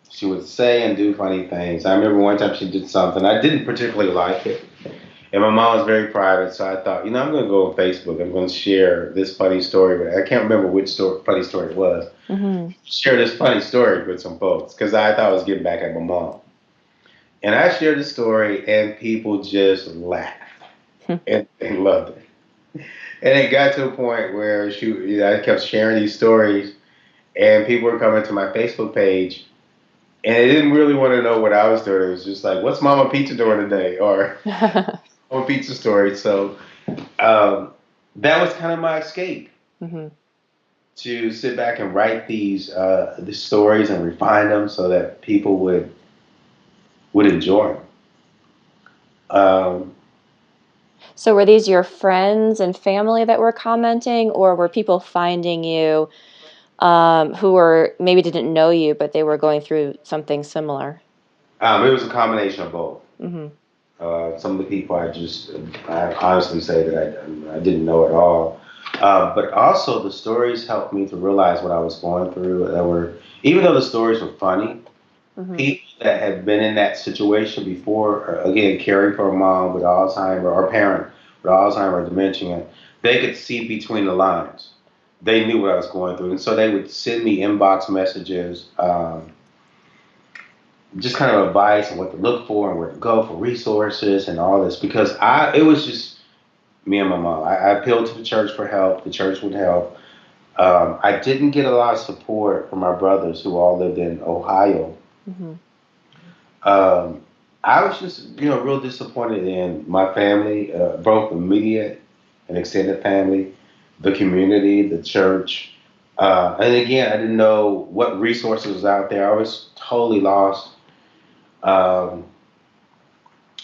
She would say and do funny things. I remember one time she did something I didn't particularly like it. And my mom was very private, so I thought, I'm going to go on Facebook. I'm going to share this funny story. But I can't remember which funny story it was. Hmm. Share this funny story with some folks because I thought I was getting back at my mom. And I shared the story, and people just laughed, and they loved it. And it got to a point where I kept sharing these stories, and people were coming to my Facebook page, and they didn't really want to know what I was doing. It was just like, "What's Mama Pizza doing today?" or "Mama Pizza story." So um, that was kind of my escape Hmm. to sit back and write these stories and refine them so that people would enjoy them. Um, So were these your friends and family that were commenting, or were people finding you who were maybe didn't know you, but they were going through something similar? It was a combination of both. Mm-hmm. Some of the people I honestly say that I didn't know at all. But also the stories helped me to realize what I was going through. Even though the stories were funny, Mm-hmm. people that have been in that situation before, or again, caring for a mom with Alzheimer or a parent with Alzheimer or dementia, they could see between the lines. They knew what I was going through. And so they would send me inbox messages, just kind of advice on what to look for and where to go for resources and all this because it was just me and my mom. I appealed to the church for help. The church would help. I didn't get a lot of support from my brothers who all lived in Ohio. Mm-hmm. Um, I was just, real disappointed in my family, both immediate and extended family, the community, the church. And again, I didn't know what resources was out there. I was totally lost. Um,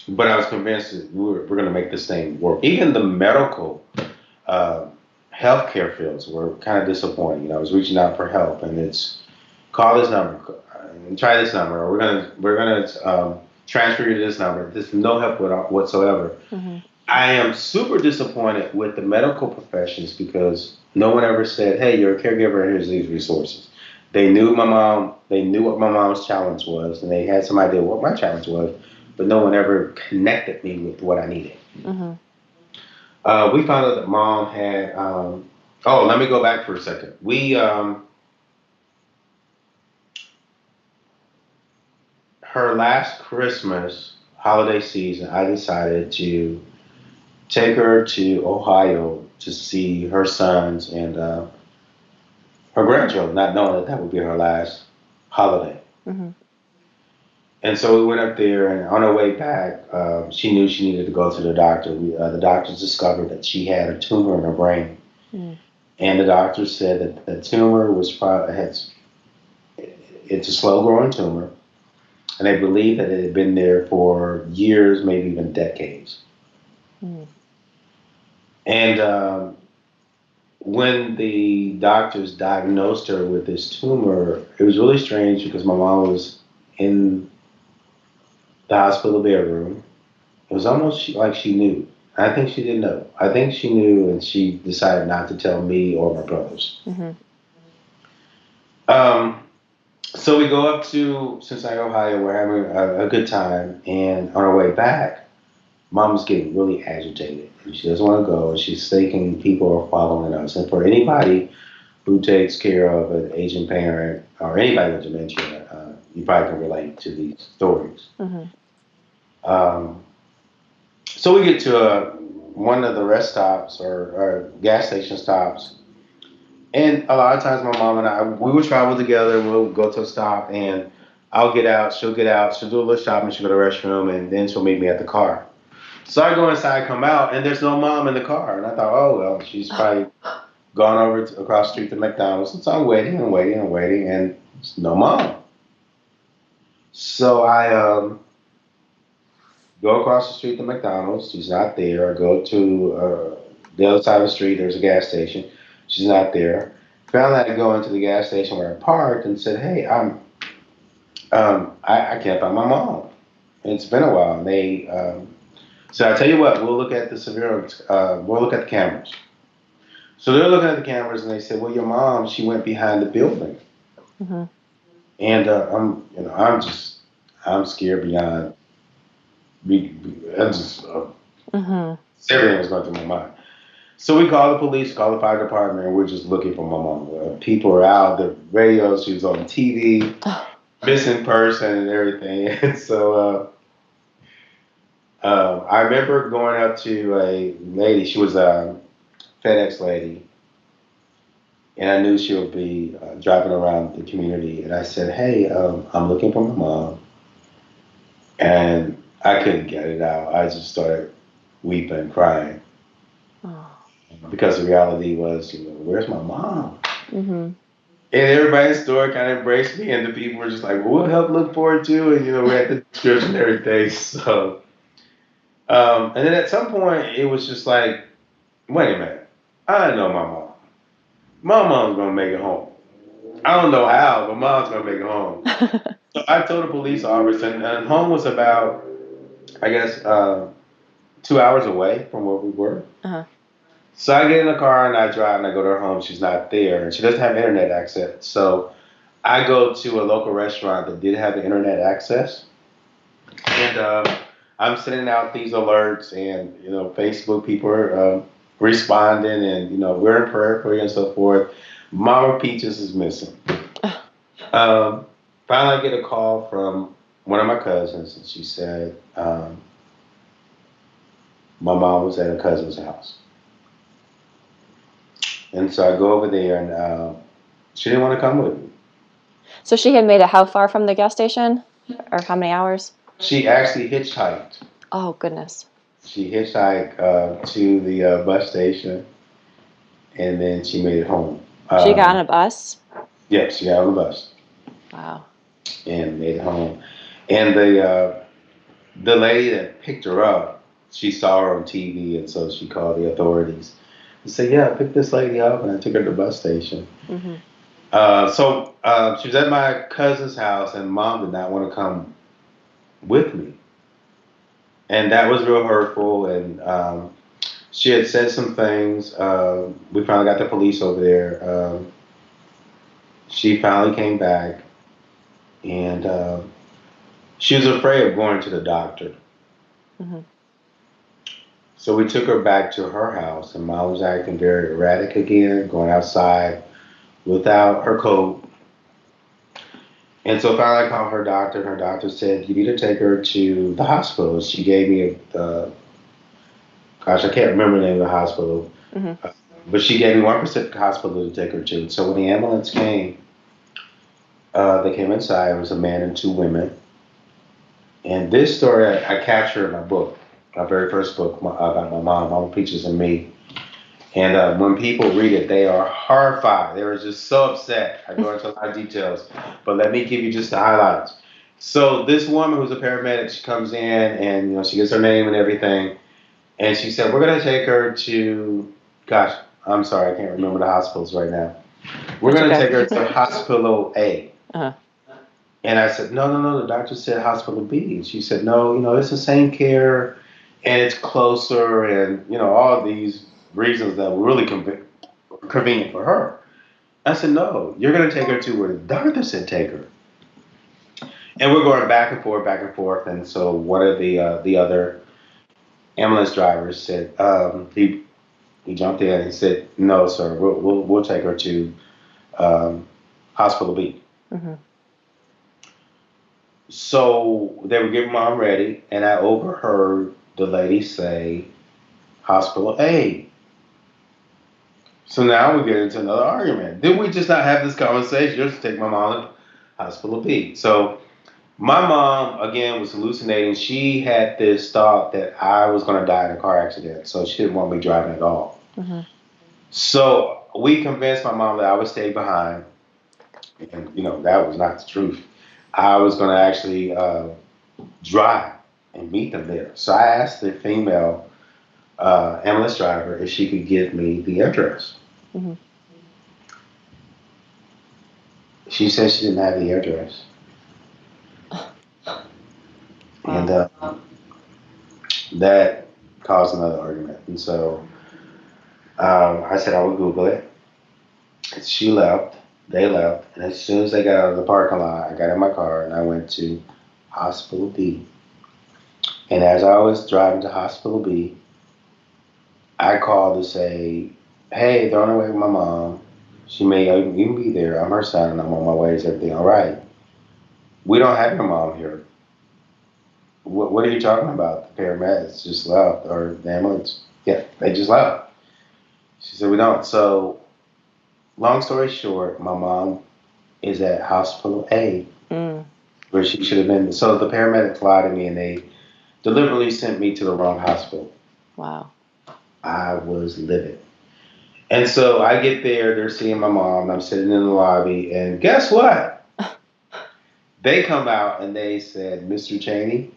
but I was convinced that we're going to make this thing work. Even the medical uh, healthcare fields were kind of disappointing. I was reaching out for help, and it's call this number and try this number, or we're gonna transfer you to this number. There's no help whatsoever. Mm-hmm. I am super disappointed with the medical professions because no one ever said, "Hey, you're a caregiver. Here's these resources." They knew my mom. They knew what my mom's challenge was, and they had some idea what my challenge was, but no one ever connected me with what I needed. Mm-hmm. We found out that mom had. Oh, let me go back for a second. Her last Christmas holiday season, I decided to take her to Ohio to see her sons and her grandchildren, not knowing that that would be her last holiday. Mm-hmm. And so we went up there, and on our way back, she knew she needed to go to the doctor. The doctors discovered that she had a tumor in her brain, Mm-hmm. and the doctor said that the tumor was it's a slow growing tumor, and they believed that it had been there for years, maybe even decades. Mm-hmm. And when the doctors diagnosed her with this tumor, it was really strange because my mom was in the hospital bedroom. It was almost like she knew. I think she didn't know. I think she knew, and she decided not to tell me or my brothers. Mm-hmm. Um, so we go up to Cincinnati, Ohio. We're having a good time, and on our way back, Mom's getting really agitated. And she doesn't want to go. And she's thinking people are following us. And for anybody who takes care of an aging parent or anybody with dementia, you probably can relate to these stories. Mm-hmm. Um, so we get to one of the rest stops or gas station stops, and a lot of times my mom and I we would travel together. We'll go to a stop, and I'll get out, she'll do a little shopping, she'll go to the restroom, and then she'll meet me at the car. So I go inside, come out, and there's no mom in the car, and I thought, oh well, she's probably gone over across the street to McDonald's. And so I'm waiting and waiting and waiting, and there's no mom. So I go across the street to McDonald's. She's not there. I go to the other side of the street. There's a gas station. She's not there. Found that I go into the gas station where I parked and said, "Hey, I can't find my mom. It's been a while." And they said, "I tell you what, we'll look at the surveillance. We'll look at the cameras." So they're looking at the cameras and they said, "Well, your mom, she went behind the building." Mm-hmm. And I'm scared beyond. I just Mm-hmm. everything was going through my mind. So we call the police, call the fire department, and we're just looking for my mom. People are out, the radio, she was on TV, missing person and everything. And so I remember going up to a lady. She was a FedEx lady, and I knew she would be driving around the community. And I said, "Hey, I'm looking for my mom," and I couldn't get it out. I just started weeping, crying, Oh. because the reality was, where's my mom? Mm-hmm. And everybody in the store kind of embraced me, and the people were just like, well, we'll help look for it too. And, we had the description and everything. So And then at some point, it was just like, wait a minute. I know my mom. My mom's going to make it home. I don't know how, but mom's going to make it home. So I told the police officer, and home was about, I guess, 2 hours away from where we were. Uh-huh. So I get in the car and I drive and I go to her home. She's not there, and she doesn't have internet access. So I go to a local restaurant that did have the internet access, and I'm sending out these alerts, and Facebook people are responding, and we're in prayer for you and so forth. Mama Peaches is missing. Um, Finally, I get a call from one of my cousins, and she said my mom was at a cousin's house, and so I go over there, and she didn't want to come with me. So she had made it how far from the gas station? Or how many hours? She actually hitchhiked. Oh, goodness. She hitchhiked to the bus station, and then she made it home. She got on a bus? Yeah, she got on the bus Wow. and made it home. And the lady that picked her up, she saw her on TV, and so she called the authorities and said, "Yeah, I picked this lady up, and I took her to the bus station." Mm-hmm. So she was at my cousin's house, and mom did not want to come with me, and that was real hurtful. And she had said some things. We finally got the police over there. She finally came back, and she was afraid of going to the doctor. Mm-hmm. So we took her back to her house, and mom was acting very erratic again, going outside without her coat. And so finally I called her doctor, and her doctor said, "You need to take her to the hospital." She gave me gosh, I can't remember the name of the hospital, Mm-hmm. but she gave me one specific hospital to take her to. So when the ambulance came, they came inside. It was a man and two women. And this story I captured in my book, my very first book about my mom, Mama Peaches and Me. And when people read it, they are horrified. They were just so upset. I go into a lot of details, but let me give you just the highlights. So this woman who's a paramedic, she comes in, and she gets her name and everything, and she said, "We're gonna take her to, gosh, I'm sorry, I can't remember the hospitals right now. We're That's gonna okay. take her to Hospital A." Uh-huh. And I said, "No, no, no. The doctor said Hospital B." And she said, "No, it's the same care, and it's closer, and all these reasons that were really convenient for her." I said, "No, you're going to take her to where the doctor said take her." And we're going back and forth, back and forth. And so one of the other ambulance drivers said he jumped in and said, "No, sir, we'll take her to Hospital B." Mm-hmm. So they were getting mom ready, and I overheard the lady say, "Hospital A." So now we get into another argument. Did we just not have this conversation? Just take my mom to Hospital B. So my mom, again, was hallucinating. She had this thought that I was going to die in a car accident, so she didn't want me driving at all. Mm-hmm. So we convinced my mom that I would stay behind, and that was not the truth. I was going to actually drive and meet them there. So I asked the female ambulance driver if she could give me the address. Mm-hmm. She said she didn't have the address. And Wow. that caused another argument. And so I said I would Google it. And she left. They left. And as soon as they got out of the parking lot, I got in my car and I went to Hospital B. And as I was driving to Hospital B, I called to say, "Hey, they're on their way with my mom. She may even be there. I'm her son, and I'm on my way. Is everything all right? We don't have your mom here." What are you talking about? The paramedics just left, or the ambulance? Yeah, they just left. She said, "We don't." So, long story short, my mom is at Hospital A, Mm. where she should have been. So the paramedics lied to me, and they deliberately sent me to the wrong hospital. Wow. I was livid. And so I get there, they're seeing my mom, and I'm sitting in the lobby, and guess what? They come out and they said, "Mr. Chaney,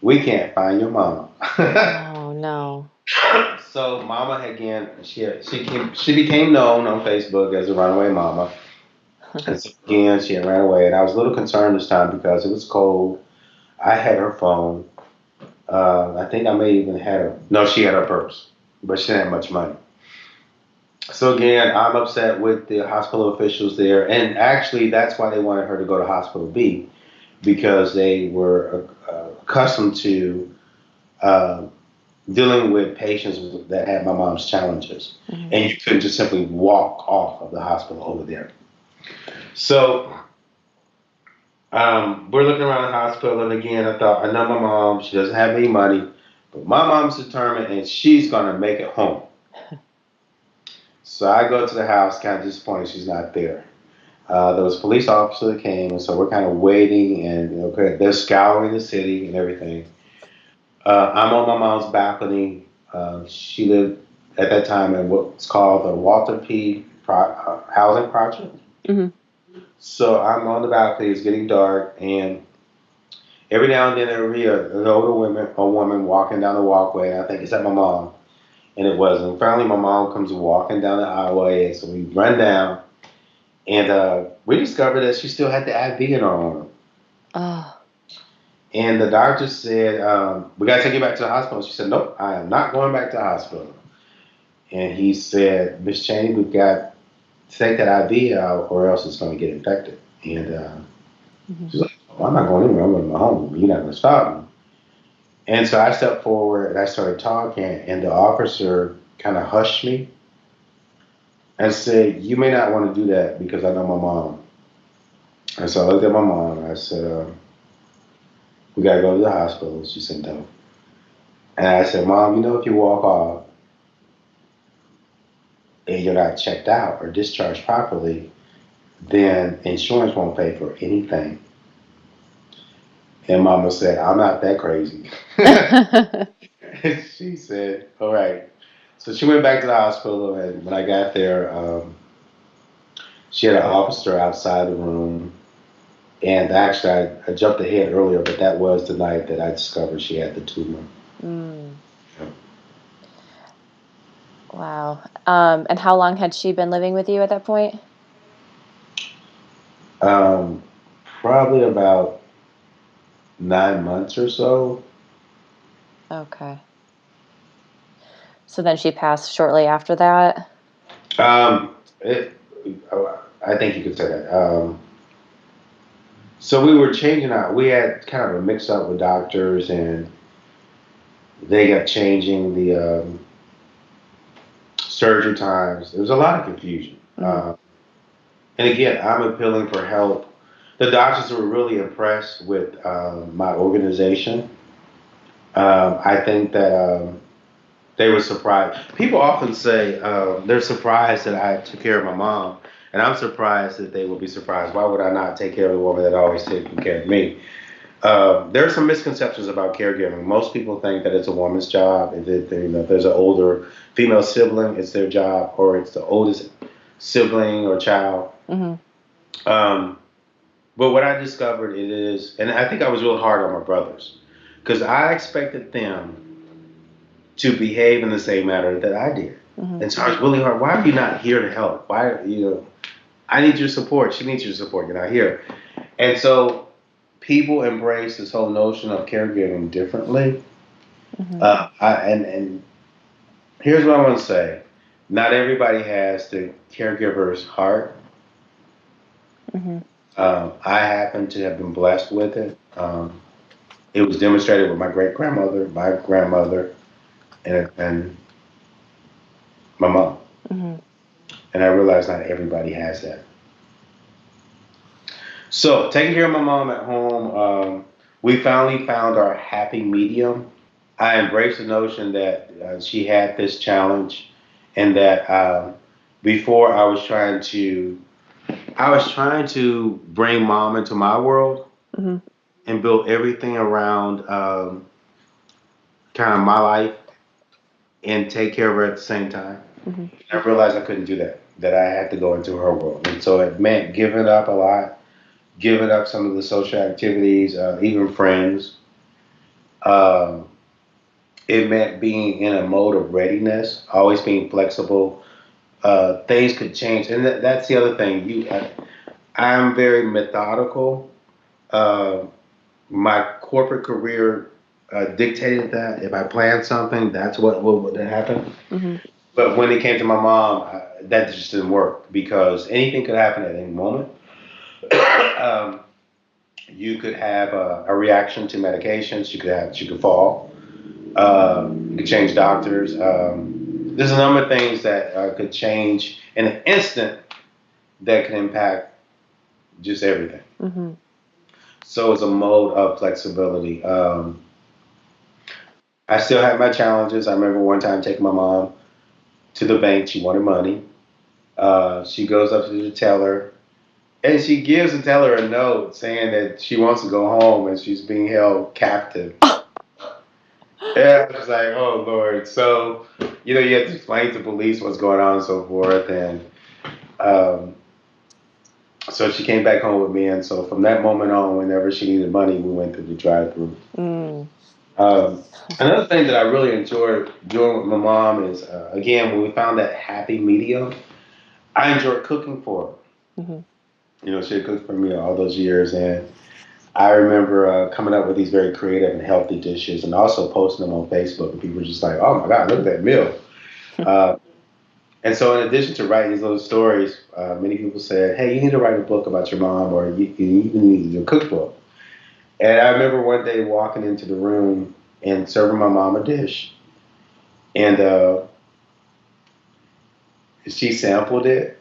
we can't find your mama. Oh, no. So mama again, she became known on Facebook as a runaway mama. And so again, she had ran away, and I was a little concerned this time because it was cold. I had her phone. I think I may even had her. No, she had her purse, but she didn't have much money. So again, I'm upset with the hospital officials there, and actually, that's why they wanted her to go to Hospital B because they were accustomed to uh, dealing with patients that had my mom's challenges, Mhm. and you couldn't just simply walk off of the hospital over there. So we're looking around the hospital, and again, I thought, I know my mom, she doesn't have any money, but my mom's determined, and she's gonna make it home. So I go to the house, kind of disappointed she's not there. There was a police officer that came, and so we're kind of waiting, and they're scouring the city and everything. I'm on my mom's balcony. She lived at that time in what's called the Walter P. Housing Project. Mhm. So I'm on the balcony. It's getting dark, and every now and then there would be an older woman walking down the walkway, and I think, is that my mom? And it wasn't. Finally, my mom comes walking down the aisle, and so we run down, and we discovered that she still had the IV in her arm. Oh. And the doctor said, "We got to take you back to the hospital." She said, "Nope, I am not going back to the hospital." And he said, "Miss Chaney, we've got to take that IV out, or else it's going to get infected." And Mhm. she's like, "Well, I'm not going anywhere. I'm going to my home. You're not going to stop me." And so I stepped forward and I started talking, and the officer kind of hushed me and said, "You may not want to do that because I know my mom." And so I looked at my mom and I said, "We got to go to the hospital." She said, "No." And I said, "Mom, if you walk off and you're not checked out or discharged properly, then insurance won't pay for anything." And Mama said, "I'm not that crazy." She said, "All right." So she went back to the hospital, and when I got there, she had an officer outside the room. And actually, I jumped ahead earlier, but that was the night that I discovered she had the tumor. Mm. Wow. And how long had she been living with you at that point? Um, Probably about 9 months or so. Okay. So then she passed shortly after that? Um, it, I think you could say that. So we were changing out. We had kind of a mix up with doctors, and they kept changing the surgery times. There was a lot of confusion. Mhm. And again, I'm appealing for help. The doctors were really impressed with my organization. I think that they were surprised. People often say they're surprised that I took care of my mom, and I'm surprised that they would be surprised. Why would I not take care of the woman that always taken care of me? There are some misconceptions about caregiving. Most people think that it's a woman's job. If there's an older female sibling, it's their job, or it's the oldest sibling or child. Mhm. Um, but what I discovered it is, and I think I was real hard on my brothers, because I expected them to behave in the same manner that I did. Mhm. And so I was really hard. Why are you not here to help? Why, I need your support. She needs your support. You're not here. And so people embrace this whole notion of caregiving differently. Mhm. And here's what I want to say. Not everybody has the caregiver's heart. Mhm. I happen to have been blessed with it. It was demonstrated with my great grandmother, my grandmother, and my mom. Mhm. And I realized not everybody has that. So, taking care of my mom at home, we finally found our happy medium. I embraced the notion that she had this challenge, and that before I was trying to bring mom into my world Mhm. and build everything around kind of my life and take care of her at the same time. Mhm. I realized I couldn't do that. That I had to go into her world, and so it meant giving up a lot, giving up some of the social activities, even friends. Um, it meant being in a mode of readiness, always being flexible. Things could change, and that's the other thing. I'm very methodical. Uh, my corporate career dictated that if I planned something, that's what would happen. Mm-hmm. But when it came to my mom, that just didn't work because anything could happen at any moment. um, you could have a reaction to medications. She could fall. You could change doctors. There's a number of things that could change in an instant that could impact just everything. Mm-hmm. So it's a mode of flexibility. I still have my challenges. I remember one time taking my mom to the bank. She wanted money. She goes up to the teller and she gives the teller a note saying that she wants to go home and she's being held captive. Yeah, I was like, oh Lord. So, you have to explain to police what's going on and so forth. And um, so she came back home with me. And so from that moment on, whenever she needed money, we went through the drive-through. Mm. Um, Another thing that I really enjoyed doing with my mom is, again, when we found that happy medium, I enjoyed cooking for her. Mm-hmm. She had cooked for me all those years. And I remember coming up with these very creative and healthy dishes and also posting them on Facebook. And people were just like, oh my God, look at that meal. Uh, and so, in addition to writing these little stories, many people said, hey, you need to write a book about your mom or you even need your cookbook. And I remember one day walking into the room and serving my mom a dish. And she sampled it.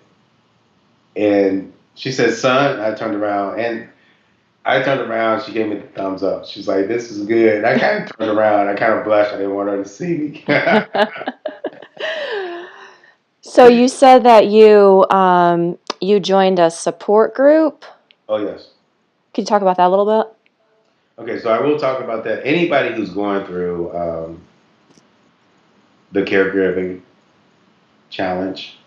And she said, son, I turned around, she gave me the thumbs up. She's like, this is good. And I kind of turned around, I kind of blushed. I didn't want her to see me. So you said that you joined a support group. Oh, yes. Could you talk about that a little bit? Okay, so I will talk about that. Anybody who's going through the caregiving challenge,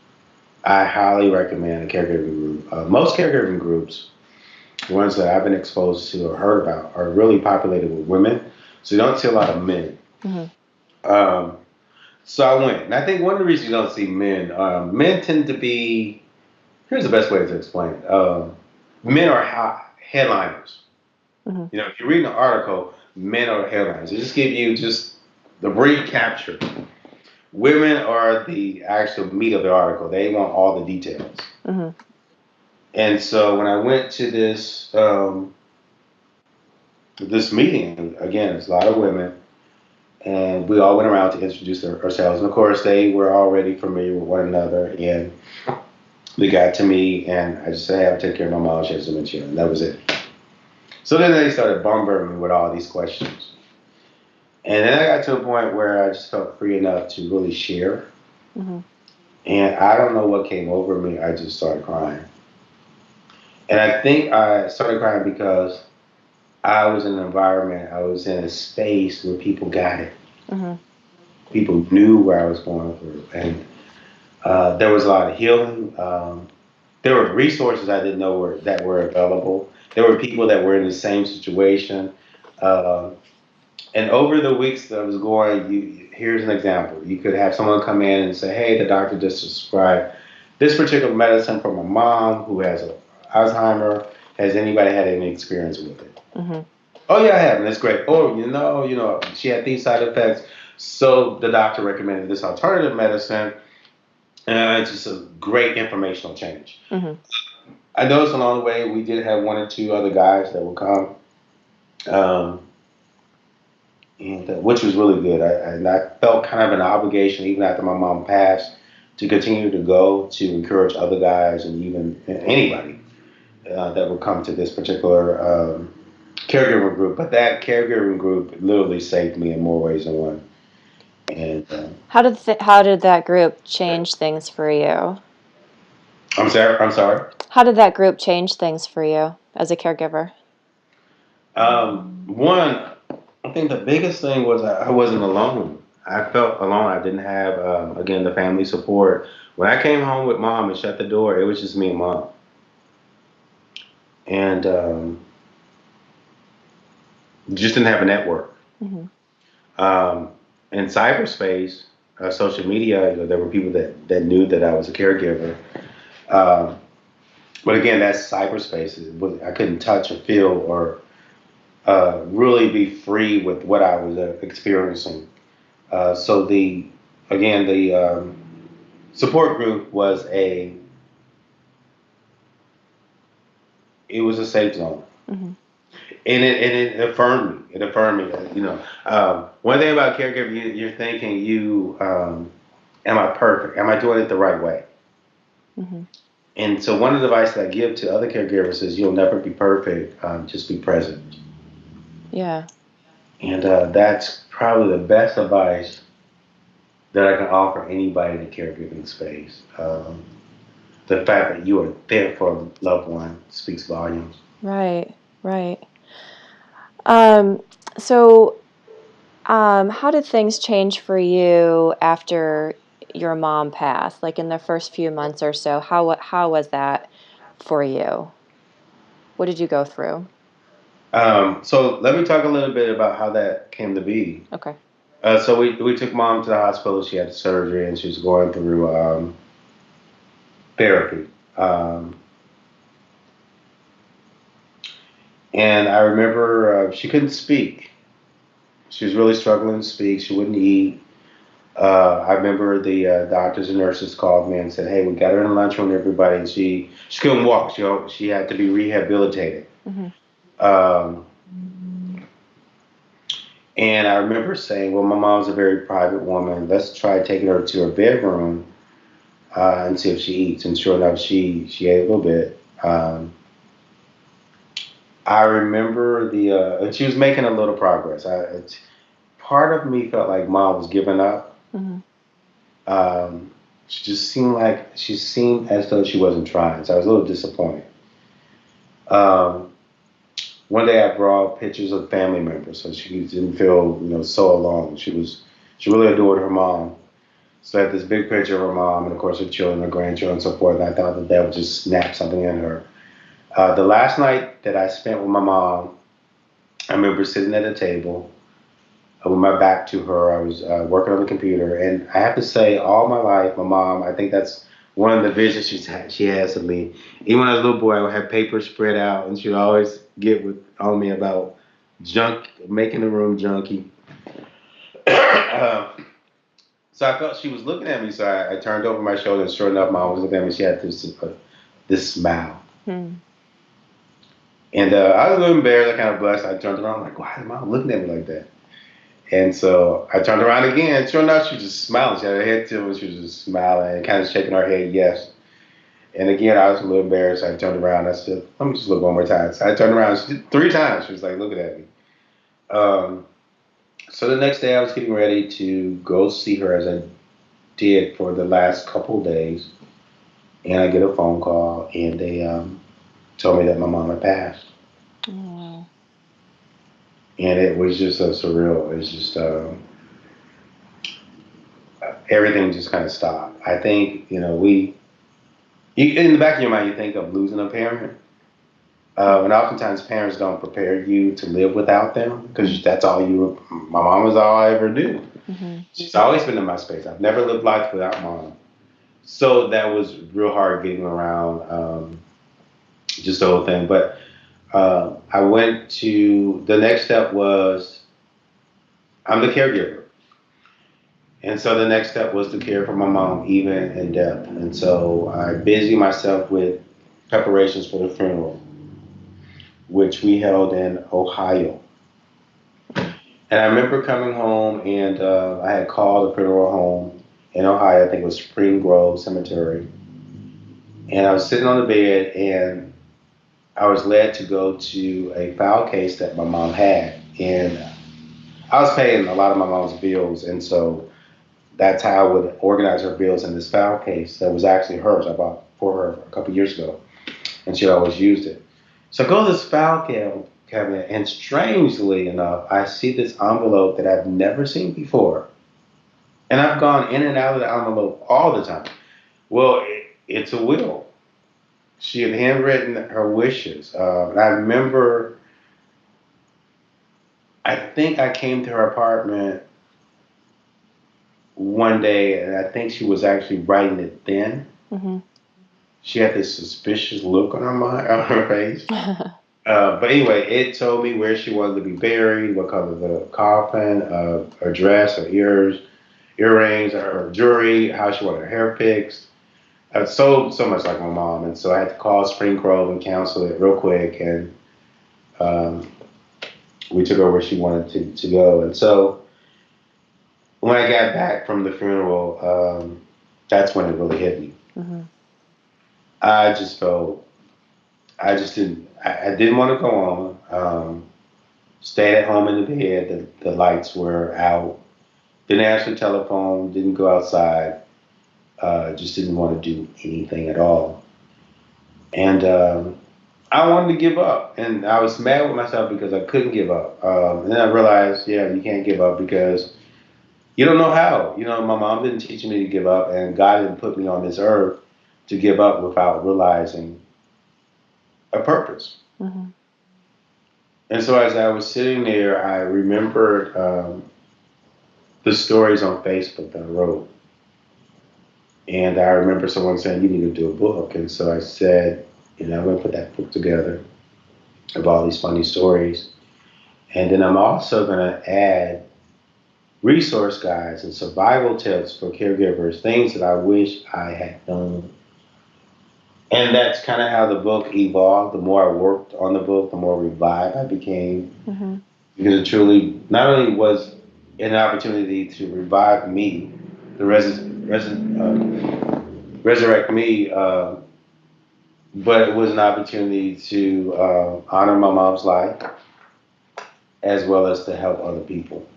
I highly recommend a caregiving group. Most caregiving groups, the ones that I've been exposed to or heard about, are really populated with women. So you don't see a lot of men. Mm-hmm. Um, so I went. And I think one of the reasons you don't see men, men tend to be, here's the best way to explain it. Men are headliners. Mm-hmm. If you read an article, men are headliners. They just give you just the brief capture. Women are the actual meat of the article. They want all the details. Mm-hmm. And so when I went to this meeting, again, it's a lot of women, and we all went around to introduce ourselves. And of course, they were already familiar with one another, and they got to me, and I just said, hey, I'll take care of my mom. She has dementia, and that was it. So then they started bombarding me with all these questions. And then I got to a point where I just felt free enough to really share. Mm-hmm. And I don't know what came over me. I just started crying. And I think I started crying because I was in an environment, I was in a space where people got it. Mm-hmm. People knew where I was going through. And there was a lot of healing. There were resources I didn't know that were available. There were people that were in the same situation. Uh, And over the weeks that I was going, here's an example. You could have someone come in and say, hey, the doctor just prescribed this particular medicine for my mom who has Alzheimer. Has anybody had any experience with it? Mm-hmm. Oh, yeah, I have, and it's great. Oh, she had these side effects. So the doctor recommended this alternative medicine. And it's just a great informational change. Mm-hmm. I noticed along the way we did have one or two other guys that would come. Um, and which was really good. I felt kind of an obligation, even after my mom passed, to continue to go to encourage other guys and even anybody that would come to this particular caregiver group. But that caregiving group literally saved me in more ways than one. And How did that group change things for you? I'm sorry. I'm sorry. How did that group change things for you as a caregiver? One, I think the biggest thing was I wasn't alone. I felt alone. I didn't have, again, the family support. When I came home with mom and shut the door, it was just me and mom. And just didn't have a network. Mm-hmm. Um, in cyberspace, social media, there were people that knew that I was a caregiver. Um, but again, that's cyberspace. I couldn't touch or feel or really be free with what I was experiencing. So the support group it was a safe zone. Mm-hmm. And it affirmed me. It affirmed me. One thing about caregiving, you're thinking, am I perfect? Am I doing it the right way? Mm-hmm. And so one of the advice that I give to other caregivers is you'll never be perfect. Just be present. Yeah. And that's probably the best advice that I can offer anybody in the caregiving space. The fact that you are there for a loved one speaks volumes. Right. Right. Um, so, how did things change for you after your mom passed? Like in the first few months or so, how was that for you? What did you go through? So let me talk a little bit about how that came to be. Okay. So we took mom to the hospital. She had surgery and she was going through therapy. Um, and I remember she couldn't speak. She was really struggling to speak. She wouldn't eat. I remember the doctors and nurses called me and said, "Hey, we got her in the lunchroom, everybody, and she couldn't walk. She had to be rehabilitated." Mm-hmm. Um, and I remember saying, "Well, my mom's a very private woman. Let's try taking her to her bedroom and see if she eats." And sure enough, she ate a little bit. I remember and she was making a little progress. Part of me felt like mom was giving up. Mm-hmm. Um, she seemed as though she wasn't trying, so I was a little disappointed. Um, One day I brought pictures of family members, so she didn't feel so alone. She really adored her mom. So I had this big picture of her mom, and of course her children, her grandchildren, and so forth. And I thought that would just snap something in her. The last night that I spent with my mom, I remember sitting at a table with my back to her. I was working on the computer, and I have to say, all my life, my mom, I think that's one of the visions she has of me. Even when I was a little boy, I would have papers spread out, and she'd always on me about junk, making the room junky. So I felt she was looking at me, so I turned over my shoulder, and sure enough, mom was looking at me. She had this smile. Hmm. And I was a little embarrassed. I kind of blushed. I turned around, like, why is mom looking at me like that? And so I turned around again. Sure enough, she was just smiling. She had her head tilted. She was just smiling and kind of shaking her head, yes. And again, I was a little embarrassed. I turned around. I said, let me just look one more time. So I turned around three times. She was like looking at me. Um, so the next day, I was getting ready to go see her as I did for the last couple of days. And I get a phone call, and they told me that my mom had passed. Oh. And it was just so surreal. It was just everything just kind of stopped. I think, in the back of your mind, you think of losing a parent. And oftentimes parents don't prepare you to live without them because that's my mom was all I ever knew. Mm-hmm. She's always been in my space. I've never lived life without mom. So that was real hard getting around just the whole thing. But the next step was I'm the caregiver. And so the next step was to care for my mom even in death. And so I busy myself with preparations for the funeral, which we held in Ohio. And I remember coming home and I had called the funeral home in Ohio. I think it was Spring Grove Cemetery. And I was sitting on the bed and I was led to go to a file case that my mom had. And I was paying a lot of my mom's bills. And so that's how I would organize her bills in this file case that was actually hers. I bought for her a couple years ago. And she always used it. So I go to this cabinet, and strangely enough, I see this envelope that I've never seen before. And I've gone in and out of the envelope all the time. Well, it's a will. She had handwritten her wishes. And I remember I think I came to her apartment one day, and I think she was actually writing it then. Mm-hmm. She had this suspicious look on on her face. But anyway, it told me where she wanted to be buried, what color the coffin, her dress, her earrings, her jewelry, how she wanted her hair fixed. So much like my mom, and so I had to call Spring Grove and cancel it real quick, and um, we took her where she wanted to go. And so when I got back from the funeral, that's when it really hit me. Mm-hmm. I just felt I just didn't I didn't want to go on. Stayed at home in the bed. The lights were out. Didn't answer the telephone. Didn't go outside. Just didn't want to do anything at all. And I wanted to give up, and I was mad with myself because I couldn't give up. And then I realized, yeah, you can't give up because you don't know how. You know, my mom didn't teach me to give up, and God didn't put me on this earth to give up without realizing a purpose. Mm-hmm. And so as I was sitting there, I remembered the stories on Facebook that I wrote. And I remember someone saying, you need to do a book. And so I said, I'm going to put that book together of all these funny stories. And then I'm also going to add resource guides and survival tips for caregivers, things that I wish I had known. And that's kind of how the book evolved. The more I worked on the book, the more revived I became. Mm-hmm. Because it truly not only was an opportunity to revive me, to resurrect me, but it was an opportunity to honor my mom's life as well as to help other people.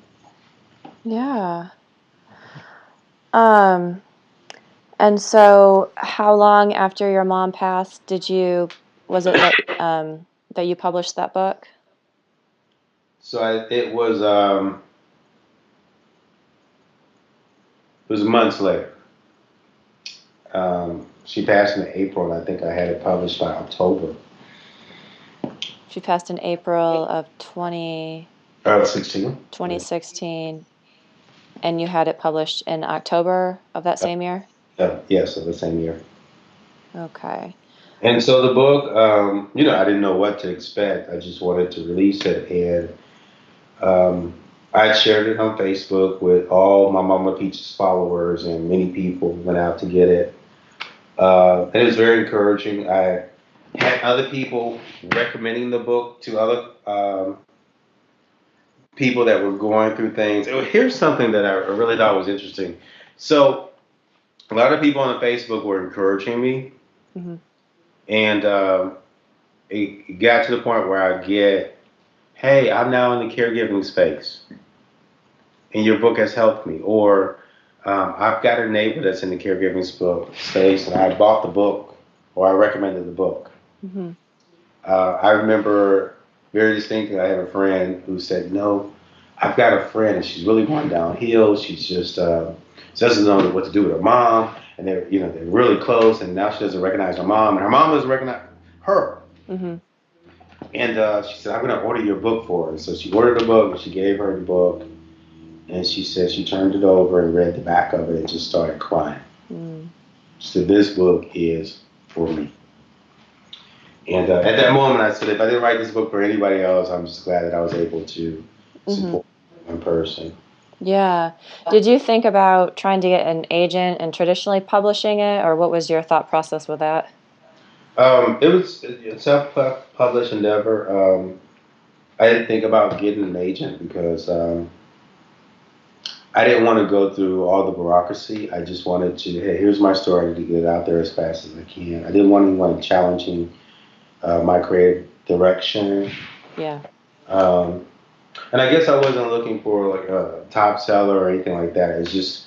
Yeah. Um, and so how long after your mom passed was it that you published that book? So it was months later. She passed in April, and I think I had it published by October. She passed in April of 16. 2016, and you had it published in October of that same year? Yes, of the same year. Okay. And so the book, I didn't know what to expect. I just wanted to release it, and I shared it on Facebook with all my Mama Peaches followers, and many people went out to get it. And it was very encouraging. I had other people recommending the book to other people that were going through things. Oh, here's something that I really thought was interesting. So a lot of people on Facebook were encouraging me, Mm-hmm. and it got to the point where I get, "Hey, I'm now in the caregiving space, and your book has helped me," or "I've got a neighbor that's in the caregiving space, and I bought the book, or I recommended the book." Mm-hmm. I remember very distinctly. I have a friend who said, "No, I've got a friend, and she's really going downhill. She's just doesn't know what to do with her mom, and they're really close, and now she doesn't recognize her mom, and her mom doesn't recognize her." Mm-hmm. And she said, "I'm going to order your book for her." So she ordered the book, and she gave her the book, and she said she turned it over and read the back of it and just started crying. Mm. She said, "This book is for me." And at that moment, I said, if I didn't write this book for anybody else, I'm just glad that I was able to Mm-hmm. support one person. Yeah. Did you think about trying to get an agent and traditionally publishing it, or what was your thought process with that? It was a self-published endeavor. I didn't think about getting an agent because I didn't want to go through all the bureaucracy. I just wanted to, hey, here's my story. I need to get it out there as fast as I can. I didn't want anyone challenging my creative direction. Yeah. Um, and I guess I wasn't looking for like a top seller or anything like that. It's just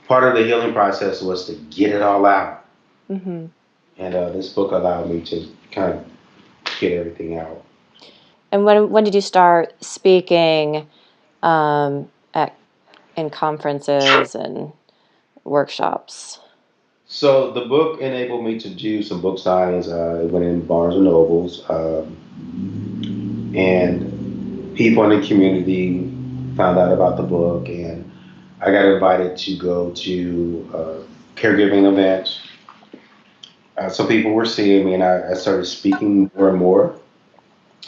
part of the healing process was to get it all out. Mm-hmm. And this book allowed me to kind of get everything out. And when did you start speaking at in conferences and workshops? So the book enabled me to do some book signings. It went in Barnes and Nobles, and people in the community found out about the book, and I got invited to go to caregiving events. So people were seeing me, and I started speaking more and more.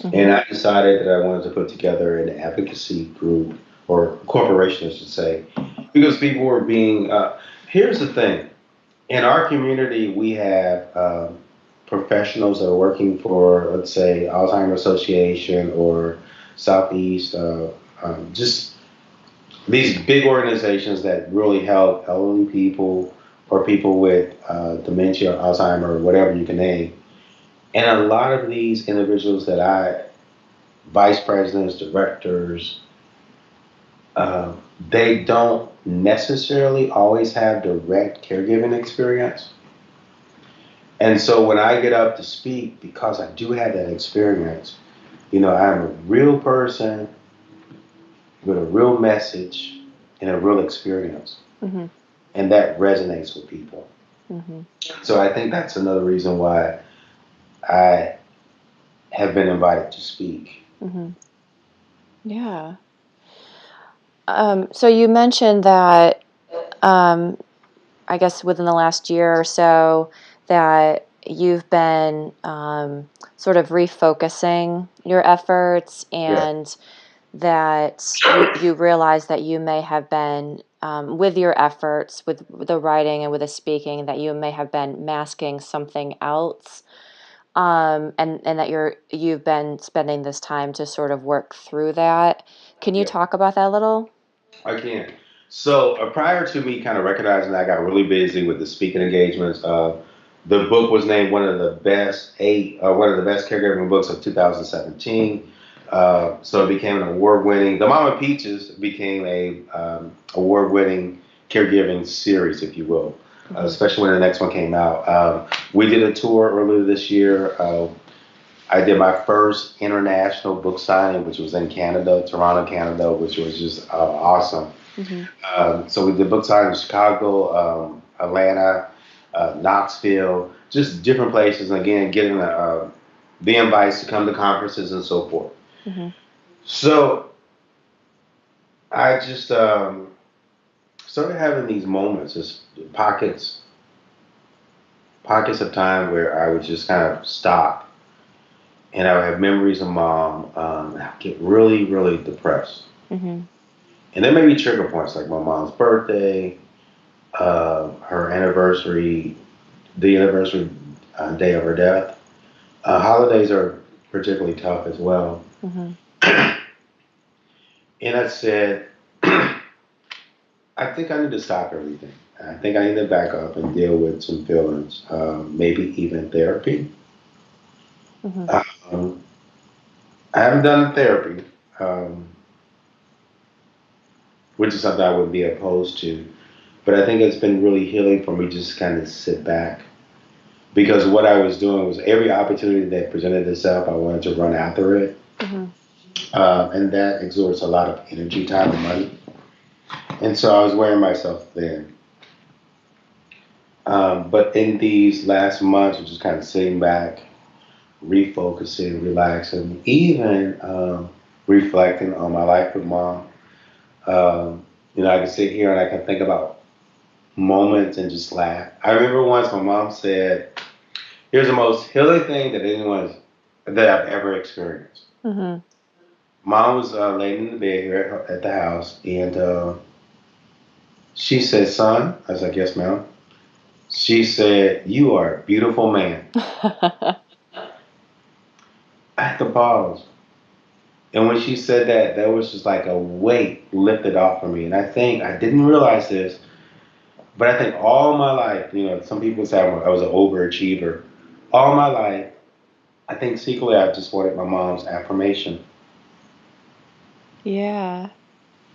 And Mm-hmm. I decided that I wanted to put together an advocacy group or corporation, I should say, because people were being. Here's the thing: in our community, we have professionals that are working for, let's say, Alzheimer's Association or Southeast, just these big organizations that really help elderly people or people with dementia, Alzheimer, whatever you can name. And a lot of these individuals that vice presidents, directors, they don't necessarily always have direct caregiving experience. And so when I get up to speak, because I do have that experience, I'm a real person with a real message and a real experience. Mm-hmm. And that resonates with people. Mm-hmm. So I think that's another reason why I have been invited to speak. Mm-hmm. Yeah. So you mentioned that, um, I guess within the last year or so, that you've been sort of refocusing your efforts, Yeah. and that you realize that you may have been, with your efforts, with the writing and with the speaking, that you may have been masking something else, and that you've been spending this time to sort of work through that. Can you Yeah. talk about that a little? I can. So prior to me kind of recognizing that I got really busy with the speaking engagements, the book was named one of the best caregiving books of 2017. So it became an award-winning. The Mama Peaches became a award-winning caregiving series, if you will. Mm-hmm. Especially when the next one came out. We did a tour earlier this year. I did my first international book signing, which was in Canada, Toronto, Canada, which was just awesome. Mm-hmm. So we did book signing in Chicago, Atlanta, Knoxville, just different places. And again, getting the invites to come to conferences and so forth. Mm-hmm. So I just started having these moments, just pockets of time where I would just kind of stop, and I would have memories of mom. And I would get really, really depressed. Mm-hmm. And there may be trigger points like my mom's birthday, her anniversary, the anniversary day of her death. Holidays are particularly tough as well. Mm-hmm. And I said, I think I need to stop everything. I think I need to back up and deal with some feelings, maybe even therapy. Mm-hmm. Um, I haven't done therapy, um, which is something I would be opposed to, but I think it's been really healing for me just kind of sit back because what I was doing was every opportunity that presented itself, I wanted to run after it. Mm-hmm. And that exerts a lot of energy, time, and money. And so I was wearing myself thin. But in these last months, just kind of sitting back, refocusing, relaxing, even reflecting on my life with mom. I can sit here and I can think about moments and just laugh. I remember once my mom said, "Here's the most healing thing that I've ever experienced." Mm-hmm. Mom was laying in the bed here at the house, and she said, "Son," I was like, "Yes, ma'am." She said, "You are a beautiful man." I had to pause. And when she said that, that was just like a weight lifted off of me. And I think I didn't realize this, but I think all my life, some people say I was an overachiever. All my life, I think secretly I just wanted my mom's affirmation. Yeah.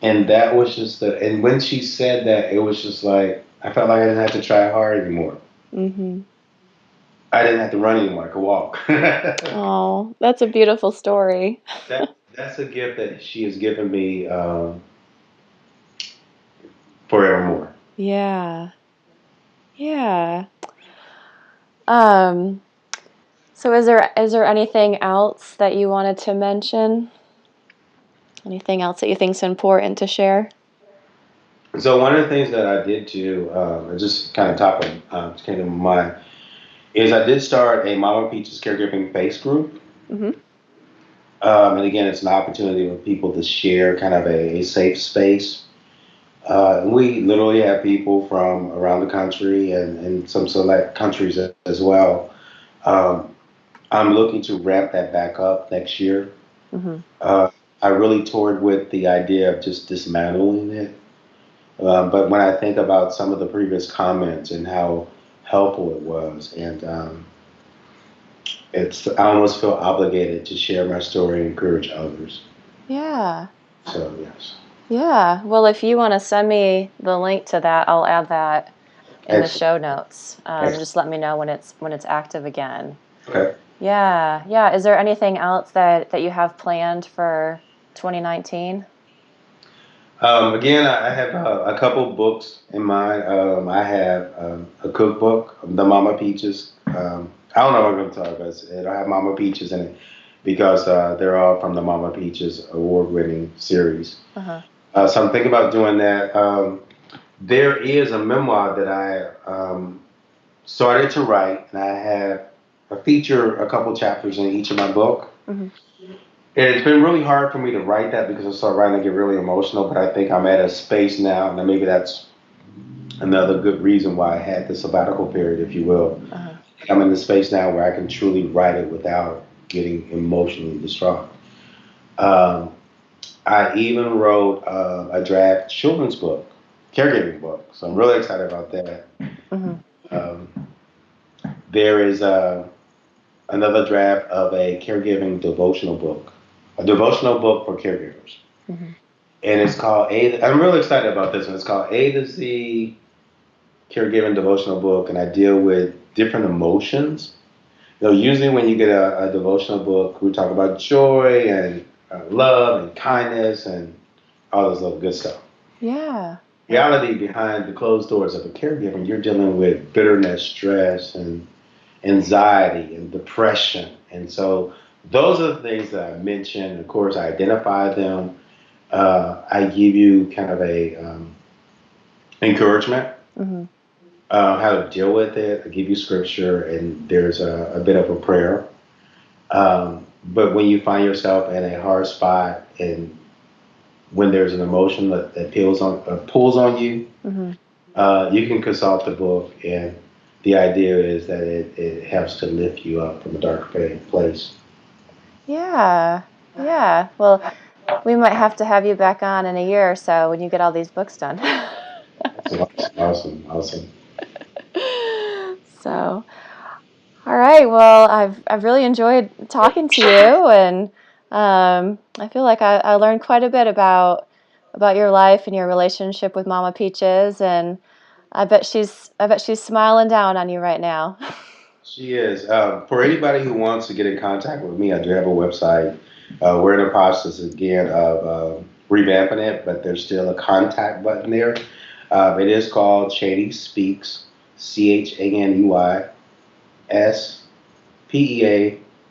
And that was and when she said that, it was just like, I felt like I didn't have to try hard anymore. Mm-hmm. I didn't have to run anymore. I could walk. Oh, that's a beautiful story. That's a gift that she has given me forevermore. Yeah. Yeah. Um, so is there anything else that you wanted to mention? Anything else that you think is important to share? So one of the things that I did do, just kind of just came to my mind, is I did start a Mama Peaches Caregiving Face group. Mm-hmm. And again, it's an opportunity for people to share kind of a safe space. We literally have people from around the country and some select countries as well. Um, I'm looking to ramp that back up next year. Mm-hmm. Uh, I really toured with the idea of just dismantling it. But when I think about some of the previous comments and how helpful it was, and I almost feel obligated to share my story and encourage others. Yeah. So yes, Yeah. Well, if you want to send me the link to that, I'll add that in the excellent, show notes. excellent. Just let me know when it's active again. Okay. Yeah. Yeah. Is there anything else that you have planned for 2019? Again, I have a couple books in mind. I have a cookbook, The Mama Peaches. I don't know what I'm going to talk about. It'll have Mama Peaches in it because they're all from the Mama Peaches award-winning series. Uh-huh. So I'm thinking about doing that. There is a memoir that I started to write, and I have a couple chapters in each of my book. Mm-hmm. It's been really hard for me to write that because I start writing to get really emotional, but I think I'm at a space now, and maybe that's another good reason why I had the sabbatical period, if you will. Uh-huh. I'm in the space now where I can truly write it without getting emotionally distraught. Um, I even wrote a draft children's book, caregiving book, so I'm really excited about that. Mm-hmm. Um, there is another draft of a caregiving devotional book, a devotional book for caregivers. Mm-hmm. And it's called I'm really excited about this one. It's called A to Z Caregiving Devotional Book, and I deal with different emotions. Usually when you get a devotional book, we talk about joy and love and kindness and all this little good stuff. Yeah. Reality behind the closed doors of a caregiver, you're dealing with bitterness, stress, and anxiety and depression. And so those are the things that I mentioned. Of course, I identify them. I give you kind of a encouragement, Mm-hmm. how to deal with it. I give you scripture, and there's a bit of a prayer. But when you find yourself in a hard spot, and when there's an emotion that pulls on you, Mm-hmm. you can consult the book. And the idea is that it helps to lift you up from a dark place. Yeah. Yeah. Well, we might have to have you back on in a year or so when you get all these books done. Awesome. So, all right. Well, I've really enjoyed talking to you, and I feel like I learned quite a bit about your life and your relationship with Mama Peaches, and I bet she's smiling down on you right now. She is. For anybody who wants to get in contact with me, I do have a website. We're in the process again of revamping it, but there's still a contact button there. It is called Chaney Speaks,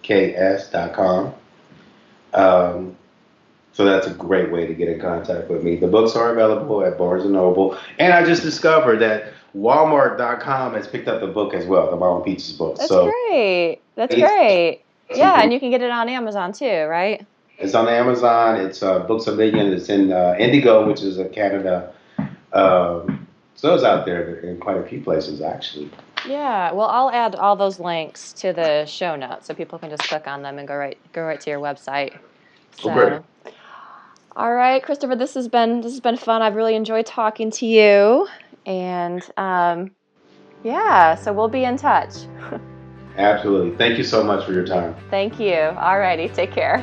ChaneysPeaks.com. Um, so that's a great way to get in contact with me. The books are available at Barnes and Noble, and I just discovered that Walmart.com has picked up the book as well, the Mama Peaches book. That's So great. That's it's great. some Yeah, great. and you can get it on Amazon too, right? It's on Amazon. It's Books a Million. It's in Indigo, which is a Canada. So it's out there in quite a few places actually. Yeah. Well, I'll add all those links to the show notes so people can just click on them and go right to your website. Oh, great. So, all right, Christopher, this has been fun. I've really enjoyed talking to you, and yeah, so we'll be in touch. Absolutely. Thank you so much for your time. Thank you. All righty, take care.